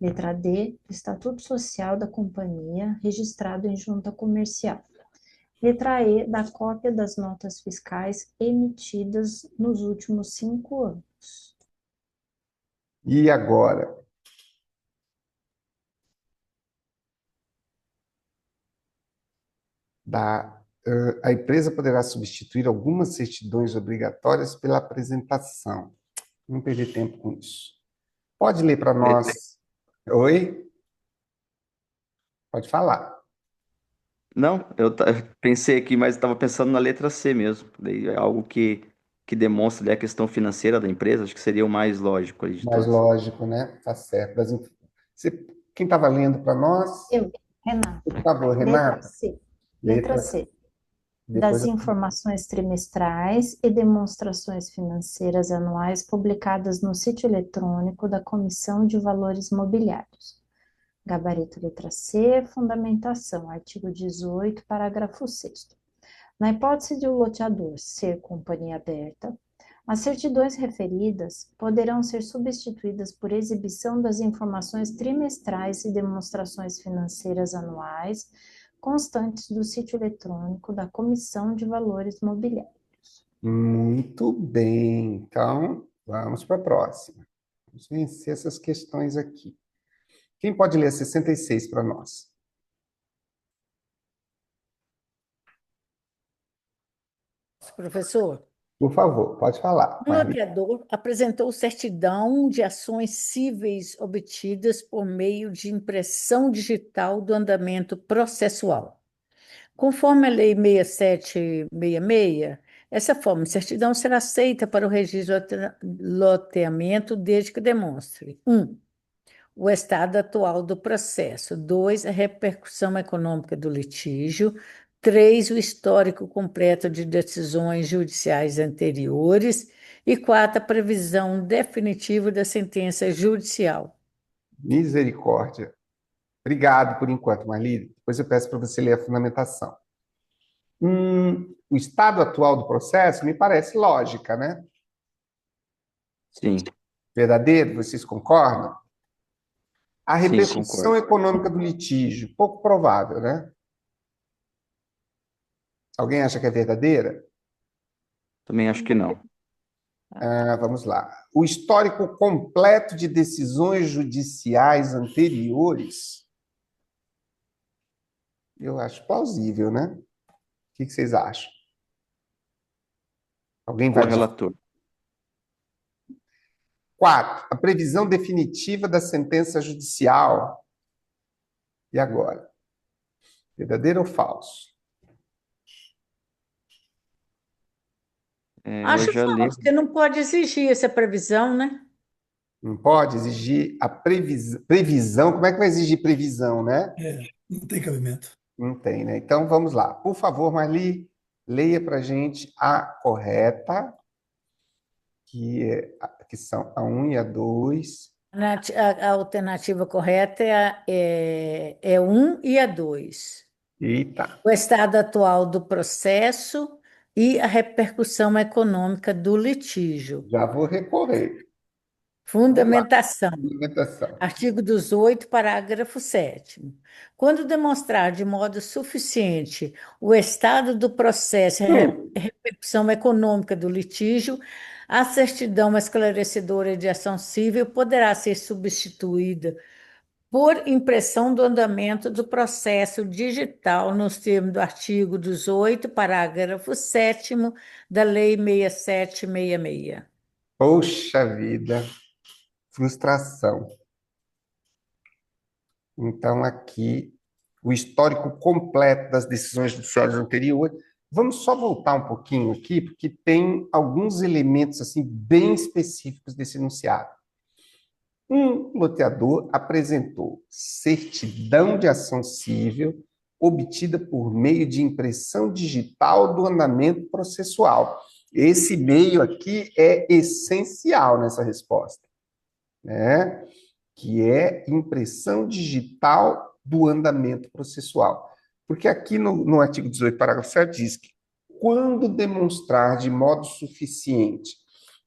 Letra D. Do Estatuto Social da companhia, registrado em junta comercial. Letra E. Da cópia das notas fiscais emitidas nos últimos 5 anos. E agora? A empresa poderá substituir algumas certidões obrigatórias pela apresentação. Não perder tempo com isso. Pode ler para nós? Oi? Pode falar. Não, eu pensei aqui, mas estava pensando na letra C mesmo. Daí é algo que demonstra ali a questão financeira da empresa, acho que seria o mais lógico ali de Mais todos. lógico, né? Tá certo. Quem estava lendo para nós? Eu, Renata. Por favor, Letra Renata. C. Letra C. Das Depois informações trimestrais e demonstrações financeiras anuais publicadas no sítio eletrônico da Comissão de Valores Mobiliários. Gabarito letra C, fundamentação, artigo 18, parágrafo 6º. Na hipótese de o loteador ser companhia aberta, as certidões referidas poderão ser substituídas por exibição das informações trimestrais e demonstrações financeiras anuais constantes do sítio eletrônico da Comissão de Valores Mobiliários. Muito bem. Então, vamos para a próxima. Vamos vencer essas questões aqui. Quem pode ler 66 para nós? Professor, Por favor, pode falar. o loteador apresentou certidão de ações cíveis obtidas por meio de impressão digital do andamento processual. Conforme a Lei 6766, essa forma de certidão será aceita para o registro de loteamento desde que demonstre: 1. O estado atual do processo. 2. A repercussão econômica do litígio. 3. O histórico completo de decisões judiciais anteriores. E 4. A previsão definitiva da sentença judicial. Misericórdia. Obrigado por enquanto, Marli. Depois eu peço para você ler a fundamentação. O estado atual do processo me parece lógica, né? Sim. Verdadeiro? Vocês concordam? A Sim, repercussão concordo. econômica do litígio, pouco provável, né? Alguém acha que é verdadeira? Também acho que não. Vamos lá. O histórico completo de decisões judiciais anteriores, eu acho plausível, né? O que vocês acham? Alguém vai... Correlator. 4. A previsão definitiva da sentença judicial. E agora? Verdadeiro ou falso? Eu Acho já li. falso, porque não pode exigir essa previsão, né? Não pode exigir a previsão. Como é que vai exigir previsão, né? Não tem cabimento. Não tem, né? Então vamos lá. Por favor, Marli, leia para a gente a correta, que são a 1 e a 2. A alternativa correta é 1 e a 2. Eita, O estado atual do processo e a repercussão econômica do litígio. já vou recorrer. Fundamentação. Fundamentação. Artigo 18, parágrafo 7º. Quando demonstrar de modo suficiente o estado do processo e a repercussão econômica do litígio, a certidão esclarecedora de ação civil poderá ser substituída por impressão do andamento do processo digital nos termos do artigo 18, parágrafo 7º da Lei 6766. Poxa vida, frustração. Então, aqui, o histórico completo das decisões judiciais anteriores. Vamos só voltar um pouquinho aqui, porque tem alguns elementos assim bem específicos desse enunciado. Um loteador apresentou certidão de ação civil obtida por meio de impressão digital do andamento processual. Esse meio aqui é essencial nessa resposta, né? Que é impressão digital do andamento processual. Porque aqui no artigo 18, parágrafo 7, diz que quando demonstrar de modo suficiente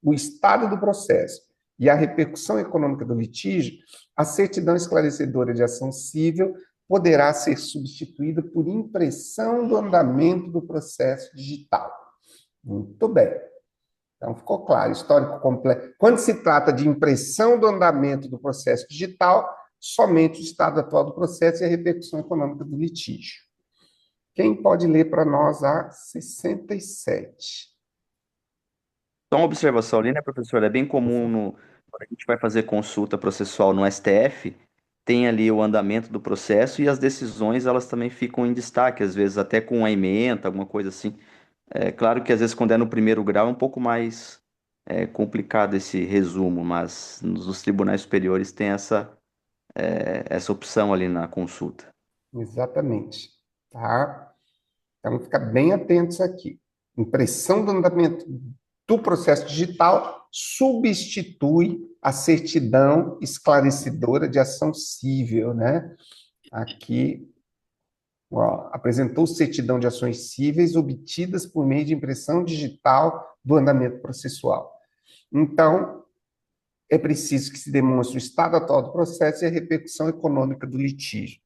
o estado do processo e a repercussão econômica do litígio, a certidão esclarecedora de ação civil poderá ser substituída por impressão do andamento do processo digital. Muito bem. Então, ficou claro, histórico completo. Quando se trata de impressão do andamento do processo digital, somente o estado atual do processo e a repercussão econômica do litígio. Quem pode ler para nós a 67? Só uma observação ali, né, professor? É bem comum quando a gente vai fazer consulta processual no STF, tem ali o andamento do processo e as decisões, elas também ficam em destaque, às vezes até com uma ementa, alguma coisa assim. É claro que às vezes quando é no primeiro grau é um pouco mais complicado esse resumo, mas nos tribunais superiores tem essa opção ali na consulta. Exatamente. Tá? Então, fica bem atentos aqui. Impressão do andamento do processo digital substitui a certidão esclarecedora de ação civil, né? Aqui, ó, apresentou certidão de ações cíveis obtidas por meio de impressão digital do andamento processual. Então, é preciso que se demonstre o estado atual do processo e a repercussão econômica do litígio.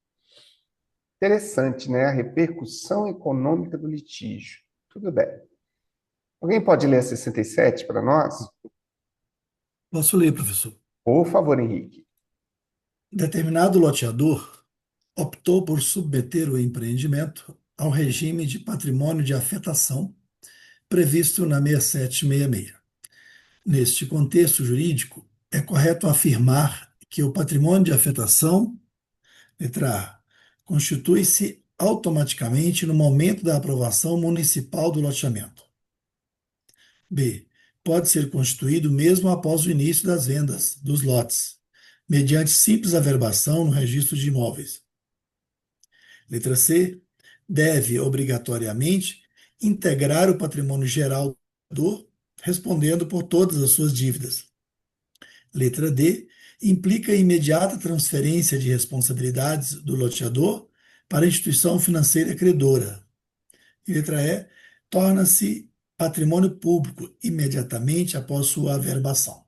Interessante, né? A repercussão econômica do litígio. Tudo bem. Alguém pode ler a 67 para nós? Posso ler, professor? Por favor, Henrique. Determinado loteador optou por submeter o empreendimento ao regime de patrimônio de afetação previsto na 6766. Neste contexto jurídico, é correto afirmar que o patrimônio de afetação, letra A, constitui-se automaticamente no momento da aprovação municipal do loteamento. B. Pode ser constituído mesmo após o início das vendas dos lotes, mediante simples averbação no registro de imóveis. Letra C. Deve, obrigatoriamente, integrar o patrimônio geral do respondendo por todas as suas dívidas. Letra D. Implica imediata transferência de responsabilidades do loteador para a instituição financeira credora. E letra E. Torna-se patrimônio público imediatamente após sua averbação.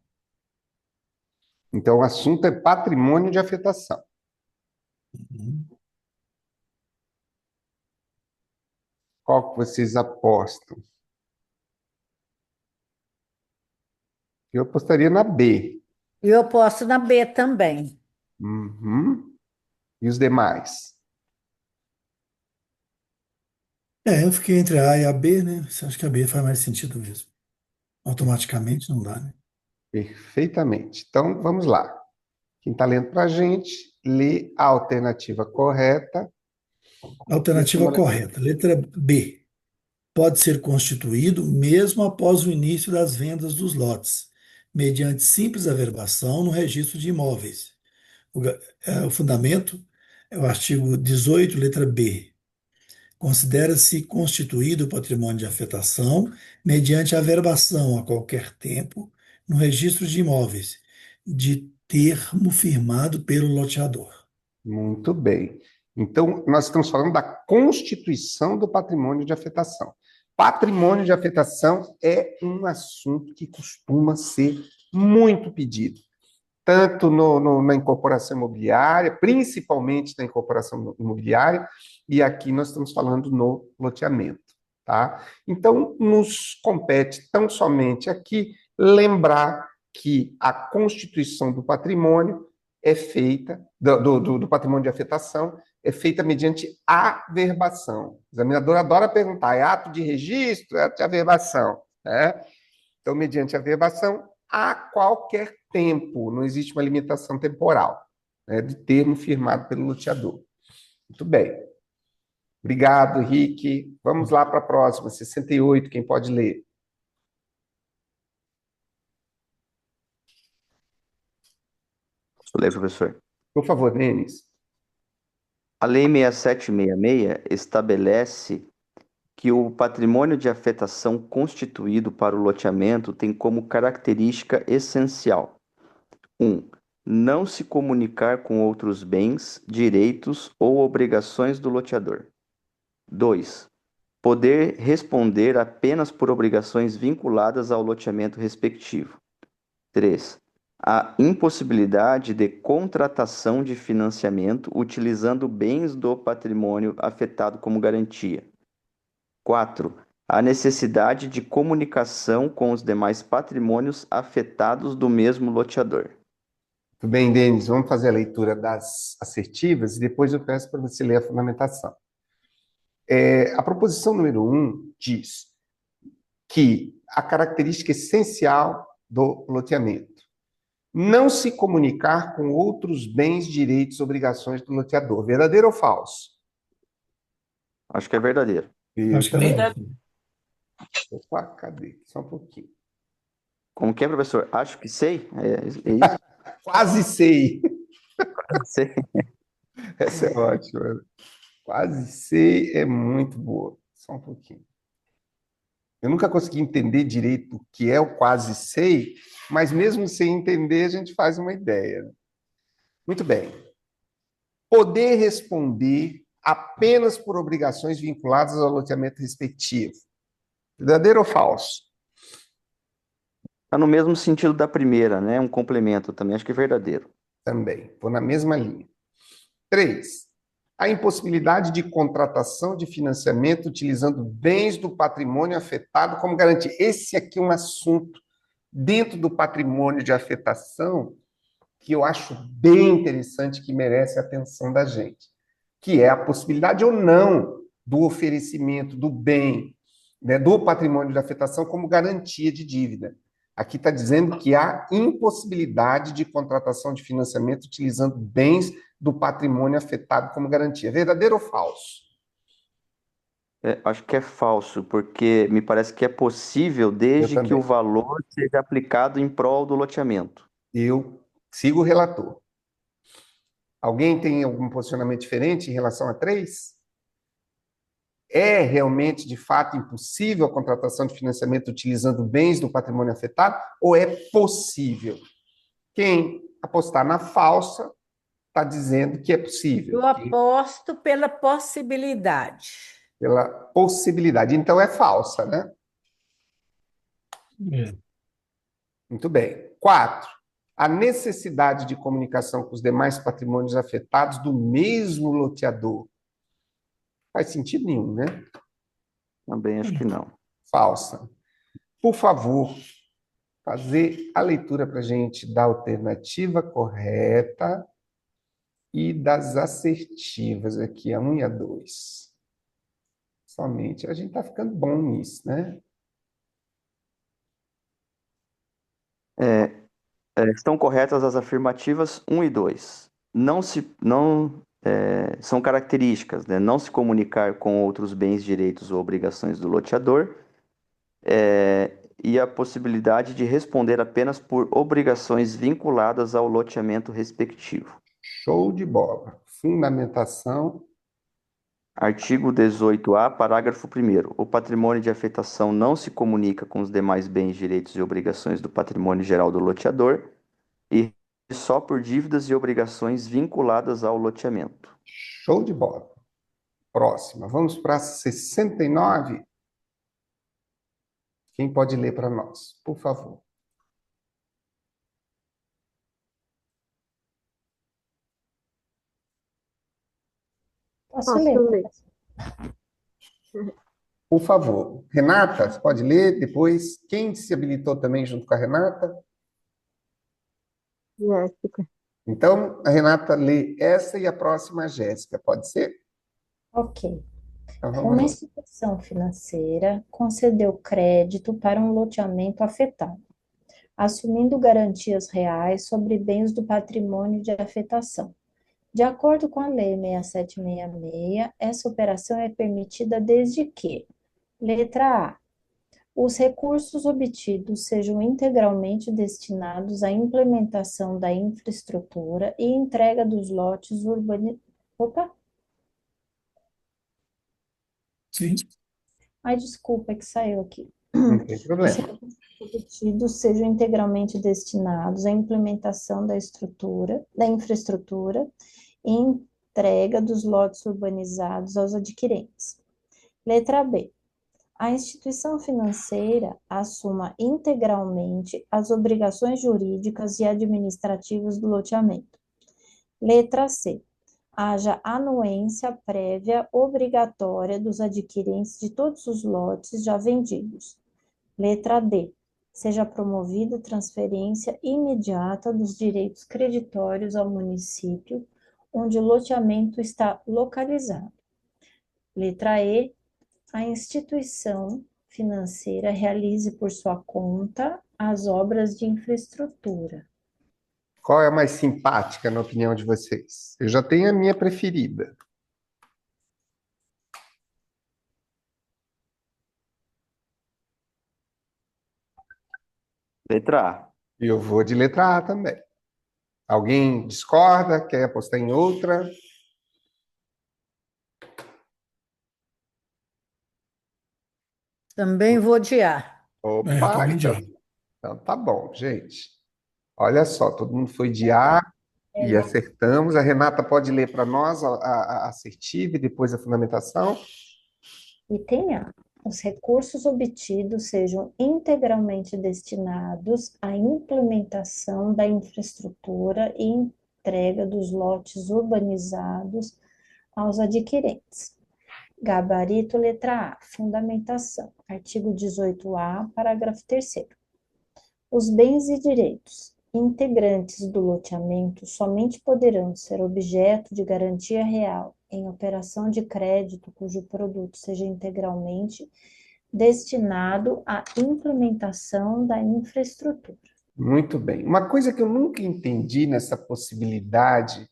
Então, o assunto é patrimônio de afetação. Uhum. Qual que vocês apostam? Eu apostaria na B. Eu posso na B também. Uhum. E os demais? Eu fiquei entre a e a B, né? Você acha que a B faz mais sentido mesmo? Automaticamente não dá, né? Perfeitamente. Então, vamos lá. Quem está lendo para a gente, lê a alternativa correta. Alternativa correta. Letra B. Pode ser constituído mesmo após o início das vendas dos lotes, mediante simples averbação no registro de imóveis. O fundamento é o artigo 18, letra B. Considera-se constituído o patrimônio de afetação mediante averbação a qualquer tempo no registro de imóveis, de termo firmado pelo loteador. Muito bem. Então, nós estamos falando da constituição do patrimônio de afetação. Patrimônio de afetação é um assunto que costuma ser muito pedido, tanto na incorporação imobiliária, principalmente na incorporação imobiliária, e aqui nós estamos falando no loteamento, tá? Então, nos compete tão somente aqui lembrar que a constituição do patrimônio é feita, do patrimônio de afetação, é feita mediante averbação. O examinador adora perguntar, é ato de registro, é ato de averbação, né? Então, mediante averbação, a qualquer tempo, não existe uma limitação temporal, né, de termo firmado pelo loteador. Muito bem. Obrigado, Henrique. Vamos lá para a próxima, 68, quem pode ler? Posso ler, professor? Por favor, Denis. A Lei 6766 estabelece que o patrimônio de afetação constituído para o loteamento tem como característica essencial: 1. Não se comunicar com outros bens, direitos ou obrigações do loteador. 2. Poder responder apenas por obrigações vinculadas ao loteamento respectivo. 3. A impossibilidade de contratação de financiamento utilizando bens do patrimônio afetado como garantia. 4. A necessidade de comunicação com os demais patrimônios afetados do mesmo loteador. Muito bem, Denis. Vamos fazer a leitura das assertivas e depois eu peço para você ler a fundamentação. A proposição número 1 diz que a característica essencial do loteamento: não se comunicar com outros bens, direitos, obrigações do loteador. Verdadeiro ou falso? Acho que é verdadeiro. Acho que é Verdade. verdade. Opa, cadê? Só um pouquinho. Como que é, professor? Acho que sei. É isso? Quase sei. Sei. Essa é ótima. Quase sei é muito boa. Só um pouquinho. Eu nunca consegui entender direito o que é o quase sei, mas mesmo sem entender, a gente faz uma ideia. Muito bem. Poder responder apenas por obrigações vinculadas ao loteamento respectivo. Verdadeiro ou falso? Está no mesmo sentido da primeira, né? Um complemento também. Acho que é verdadeiro. Também. Vou na mesma linha. 3. A impossibilidade de contratação de financiamento utilizando bens do patrimônio afetado como garantia. Esse aqui é um assunto dentro do patrimônio de afetação que eu acho bem interessante, que merece a atenção da gente, que é a possibilidade ou não do oferecimento do bem, né, do patrimônio de afetação como garantia de dívida. Aqui está dizendo que há impossibilidade de contratação de financiamento utilizando bens do patrimônio afetado como garantia. Verdadeiro ou falso? Acho que é falso, porque me parece que é possível desde que o valor seja aplicado em prol do loteamento. Eu sigo o relator. Alguém tem algum posicionamento diferente em relação a 3? É realmente, de fato, impossível a contratação de financiamento utilizando bens do patrimônio afetado ou é possível? Quem apostar na falsa está dizendo que é possível. Eu aposto pela possibilidade. Pela possibilidade. Então é falsa, né? É. Muito bem. 4. A necessidade de comunicação com os demais patrimônios afetados do mesmo loteador. Faz sentido nenhum, né? Também acho que não. Falsa. Por favor, fazer a leitura para a gente da alternativa correta e das assertivas aqui, a 1 e a 2. Somente. A gente está ficando bom nisso, né? Estão corretas as afirmativas 1 e 2. São características, né? Não se comunicar com outros bens, direitos ou obrigações do loteador, e a possibilidade de responder apenas por obrigações vinculadas ao loteamento respectivo. Show de bola. Fundamentação. Artigo 18-A, parágrafo 1º. O patrimônio de afetação não se comunica com os demais bens, direitos e obrigações do patrimônio geral do loteador e só por dívidas e obrigações vinculadas ao loteamento. Show de bola. Próxima. Vamos para 69. Quem pode ler para nós, por favor? Posso Posso ler? ler. Por favor. Renata, você pode ler depois? Quem se habilitou também junto com a Renata? Jéssica. Então, a Renata lê essa e a próxima a Jéssica. Pode ser? Ok. Então, vamos Uma lá. instituição financeira concedeu crédito para um loteamento afetado, assumindo garantias reais sobre bens do patrimônio de afetação. De acordo com a Lei 6766, essa operação é permitida desde que: letra A, os recursos obtidos sejam integralmente destinados à implementação da infraestrutura e entrega dos lotes Opa, Sim. ai, desculpa, é que saiu aqui. Não tem Os problema. recursos obtidos sejam integralmente destinados à implementação da infraestrutura e entrega dos lotes urbanizados aos adquirentes. Letra B. A instituição financeira assuma integralmente as obrigações jurídicas e administrativas do loteamento. Letra C. Haja anuência prévia obrigatória dos adquirentes de todos os lotes já vendidos. Letra D. Seja promovida transferência imediata dos direitos creditórios ao município onde o loteamento está localizado. Letra E. A instituição financeira realize por sua conta as obras de infraestrutura. Qual é a mais simpática, na opinião de vocês? Eu já tenho a minha preferida. Letra A. E eu vou de letra A também. Alguém discorda? Quer apostar em outra? Também vou de A. Opa, Também já. então tá bom, gente. Olha só, todo mundo foi de A e acertamos. A Renata pode ler para nós a assertiva e depois a fundamentação. Item A. Os recursos obtidos sejam integralmente destinados à implementação da infraestrutura e entrega dos lotes urbanizados aos adquirentes. Gabarito letra A. Fundamentação. Artigo 18-A, parágrafo 3º. Os bens e direitos integrantes do loteamento somente poderão ser objeto de garantia real em operação de crédito cujo produto seja integralmente destinado à implementação da infraestrutura. Muito bem. Uma coisa que eu nunca entendi nessa possibilidade,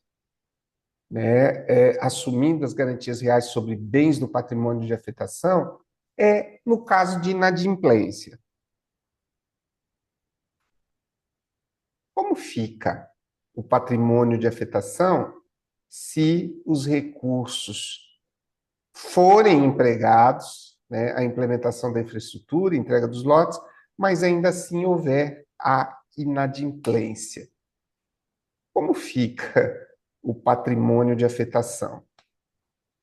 né, assumindo as garantias reais sobre bens do patrimônio de afetação, é no caso de inadimplência. Como fica o patrimônio de afetação se os recursos forem empregados, né, a implementação da infraestrutura, entrega dos lotes, mas ainda assim houver a inadimplência? Como fica o patrimônio de afetação?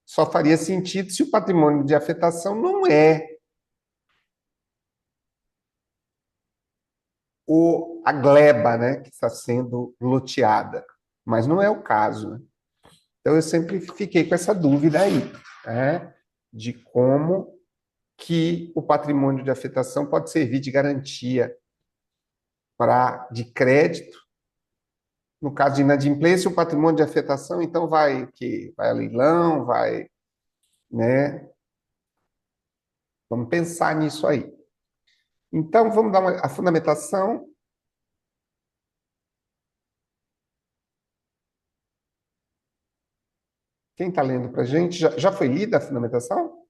Só faria sentido se o patrimônio de afetação não é a gleba, né, que está sendo loteada, mas não é o caso, né? Então eu sempre fiquei com essa dúvida aí, né, de como que o patrimônio de afetação pode servir de garantia de crédito. No caso de inadimplência, o patrimônio de afetação, então, vai a leilão, né? Vamos pensar nisso aí. Então, vamos dar a fundamentação. Quem está lendo para a gente? Já foi lida a fundamentação?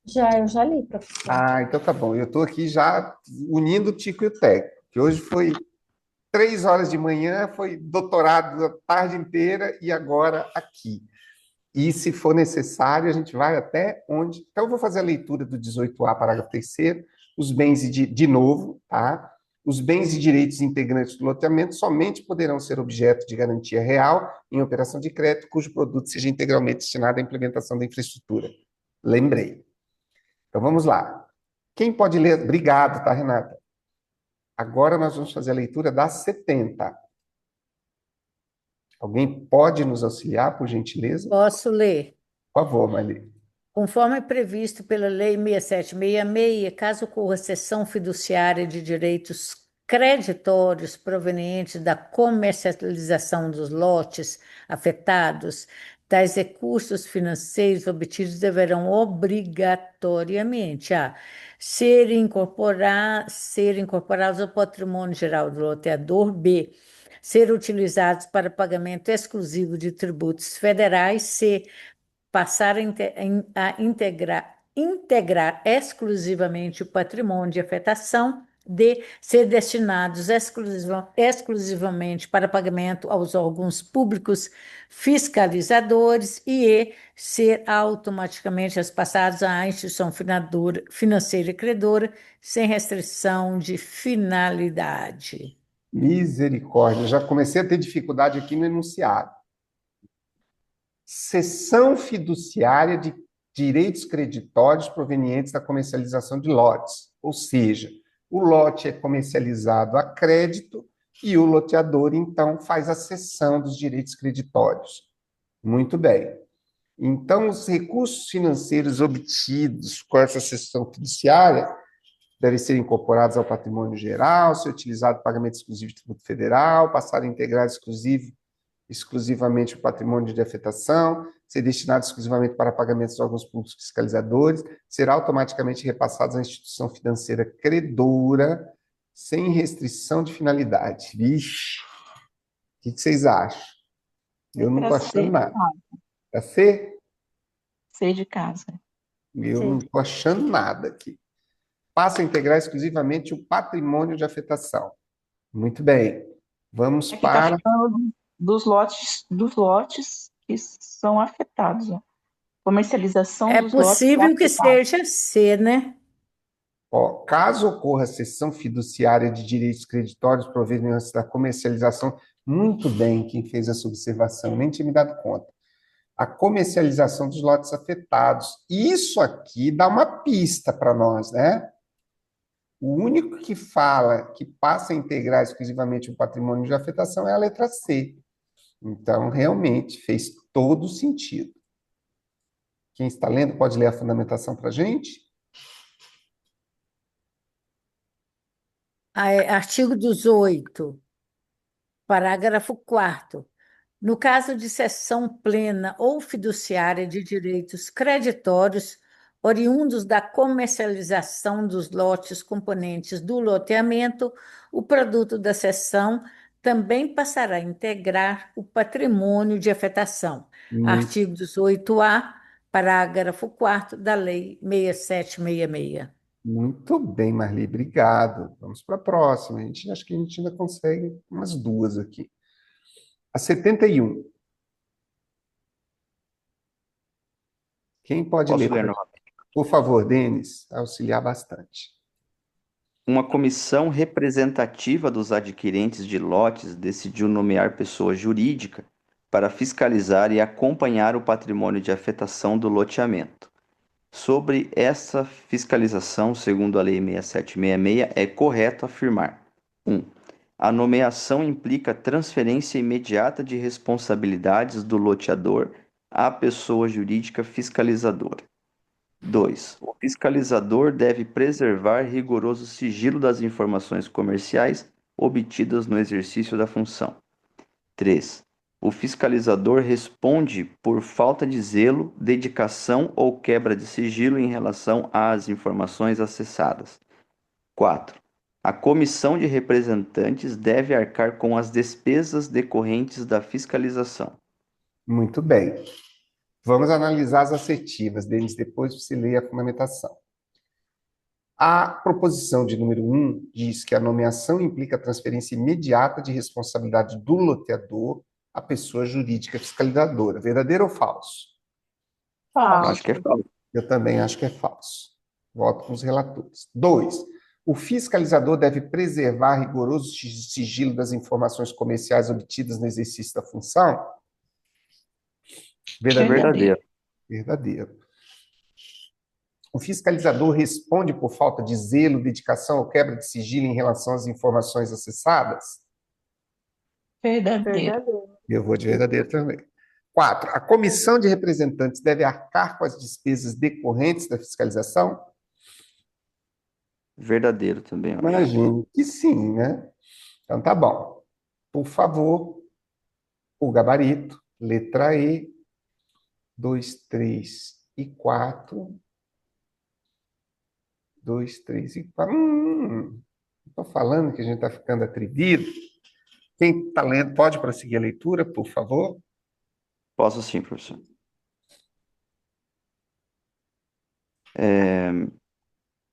Eu já li, professor. Ah, então tá bom. Eu estou aqui já unindo o Tico e o Teco, que hoje foi 3 horas de manhã, foi doutorado a tarde inteira e agora aqui. E, se for necessário, a gente vai até onde... Então, eu vou fazer a leitura do 18A, parágrafo 3º, os bens de novo, tá? Os bens e direitos integrantes do loteamento somente poderão ser objeto de garantia real em operação de crédito cujo produto seja integralmente destinado à implementação da infraestrutura. Lembrei. Então, vamos lá. Quem pode ler? Obrigado, tá, Renata? Agora nós vamos fazer a leitura da 70. Alguém pode nos auxiliar, por gentileza? Posso ler. Por favor, Marli. Conforme previsto pela Lei 6766, caso ocorra cessão fiduciária de direitos creditórios provenientes da comercialização dos lotes afetados, tais recursos financeiros obtidos deverão obrigatoriamente ser incorporados ao patrimônio geral do loteador. B, ser utilizados para pagamento exclusivo de tributos federais. C, passar a integrar exclusivamente o patrimônio de afetação. D, ser destinados exclusivamente para pagamento aos órgãos públicos fiscalizadores. E, ser automaticamente passados à instituição financeira e credora, sem restrição de finalidade. Misericórdia, já comecei a ter dificuldade aqui no enunciado. Cessão fiduciária de direitos creditórios provenientes da comercialização de lotes. Ou seja, o lote é comercializado a crédito e o loteador, então, faz a cessão dos direitos creditórios. Muito bem. Então, os recursos financeiros obtidos com essa cessão fiduciária devem ser incorporados ao patrimônio geral, ser utilizado para pagamento exclusivo de tributo federal, passar a integrar exclusivamente o patrimônio de afetação, ser destinado exclusivamente para pagamentos de órgãos públicos fiscalizadores, ser automaticamente repassados à instituição financeira credora, sem restrição de finalidade. Vixe, o que vocês acham? Eu não estou achando nada. Para C? C de casa. Eu não estou achando nada aqui. Passa a integrar exclusivamente o patrimônio de afetação. Muito bem. Vamos Aqui para... está falando dos lotes que são afetados. Ó. Comercialização É dos lotes possível que afetados. seja C, né? Caso ocorra cessão fiduciária de direitos creditórios provenientes da comercialização, muito bem quem fez essa observação, nem tinha me dado conta. A comercialização dos lotes afetados. Isso aqui dá uma pista para nós, né? O único que fala que passa a integrar exclusivamente o patrimônio de afetação é a letra C. Então, realmente, fez todo sentido. Quem está lendo pode ler a fundamentação para a gente? Artigo 18, parágrafo 4º. No caso de cessão plena ou fiduciária de direitos creditórios oriundos da comercialização dos lotes componentes do loteamento, o produto da cessão também passará a integrar o patrimônio de afetação. Artigo 18A, parágrafo 4º da Lei 6766. Muito bem, Marli, obrigado. Vamos para a próxima. Acho que a gente ainda consegue umas duas aqui. A 71. Quem pode Posso ler? ler novamente? Por favor, Denis, auxiliar bastante. Uma comissão representativa dos adquirentes de lotes decidiu nomear pessoa jurídica para fiscalizar e acompanhar o patrimônio de afetação do loteamento. Sobre essa fiscalização, segundo a Lei 6766, é correto afirmar: 1. A nomeação implica transferência imediata de responsabilidades do loteador à pessoa jurídica fiscalizadora. 2. O fiscalizador deve preservar rigoroso sigilo das informações comerciais obtidas no exercício da função. 3. O fiscalizador responde por falta de zelo, dedicação ou quebra de sigilo em relação às informações acessadas. 4. A comissão de representantes deve arcar com as despesas decorrentes da fiscalização. Muito bem. Vamos analisar as assertivas, Denis, depois você lê a fundamentação. A proposição de número 1 diz que a nomeação implica a transferência imediata de responsabilidade do loteador à pessoa jurídica fiscalizadora. Verdadeiro ou falso? Eu Falso. acho que é falso. Eu também acho que é falso. Voto com os relatores. 2. O fiscalizador deve preservar rigoroso sigilo das informações comerciais obtidas no exercício da função? Verdadeiro. Verdadeiro. O fiscalizador responde por falta de zelo, dedicação ou quebra de sigilo em relação às informações acessadas? Verdadeiro. Verdadeiro. Eu vou de verdadeiro também. 4. A comissão de representantes deve arcar com as despesas decorrentes da fiscalização? Verdadeiro também, eu acho. Imagino que sim, né? Então tá bom. Por favor, o gabarito, letra E, 2, 3 e 4. 2, 3 e 4. Estou falando que a gente está ficando atrevido. Quem está lendo, pode prosseguir a leitura, por favor? Posso sim, professor.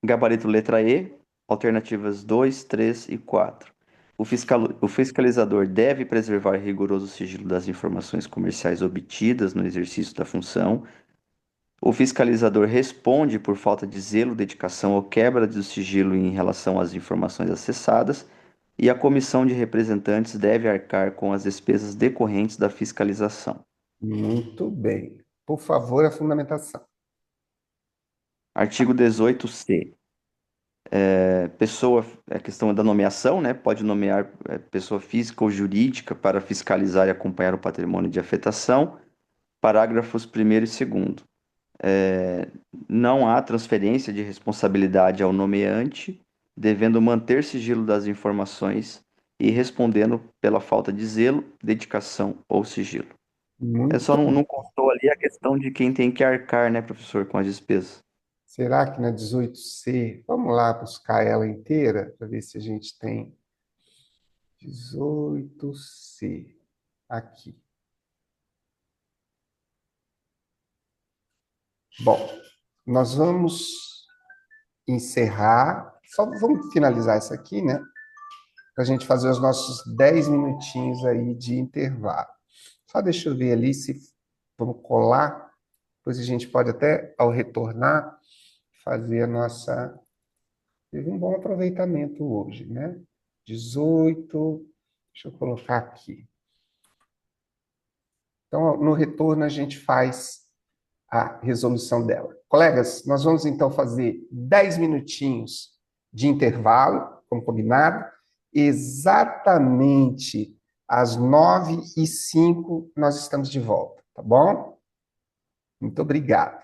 Gabarito letra E, alternativas 2, 3 e 4. O fiscalizador deve preservar rigoroso sigilo das informações comerciais obtidas no exercício da função. O fiscalizador responde por falta de zelo, dedicação ou quebra do sigilo em relação às informações acessadas. E a comissão de representantes deve arcar com as despesas decorrentes da fiscalização. Muito bem. Por favor, a fundamentação. Artigo 18C. A questão da nomeação, né? Pode nomear pessoa física ou jurídica para fiscalizar e acompanhar o patrimônio de afetação. Parágrafos 1º e 2º. Não há transferência de responsabilidade ao nomeante, devendo manter sigilo das informações e respondendo pela falta de zelo, dedicação ou sigilo. Só não constou ali a questão de quem tem que arcar, né, professor, com as despesas. Será que na 18C, vamos lá buscar ela inteira, para ver se a gente tem 18C aqui. Bom, nós vamos encerrar, só vamos finalizar isso aqui, né? Para a gente fazer os nossos 10 minutinhos aí de intervalo. Só deixa eu ver ali se vamos colar, depois a gente pode até, ao retornar, fazer a nossa... Teve um bom aproveitamento hoje, né? 18, deixa eu colocar aqui. Então, no retorno, a gente faz a resolução dela. Colegas, nós vamos então fazer 10 minutinhos de intervalo, como combinado. Exatamente às 9h05 nós estamos de volta, tá bom? Muito obrigado.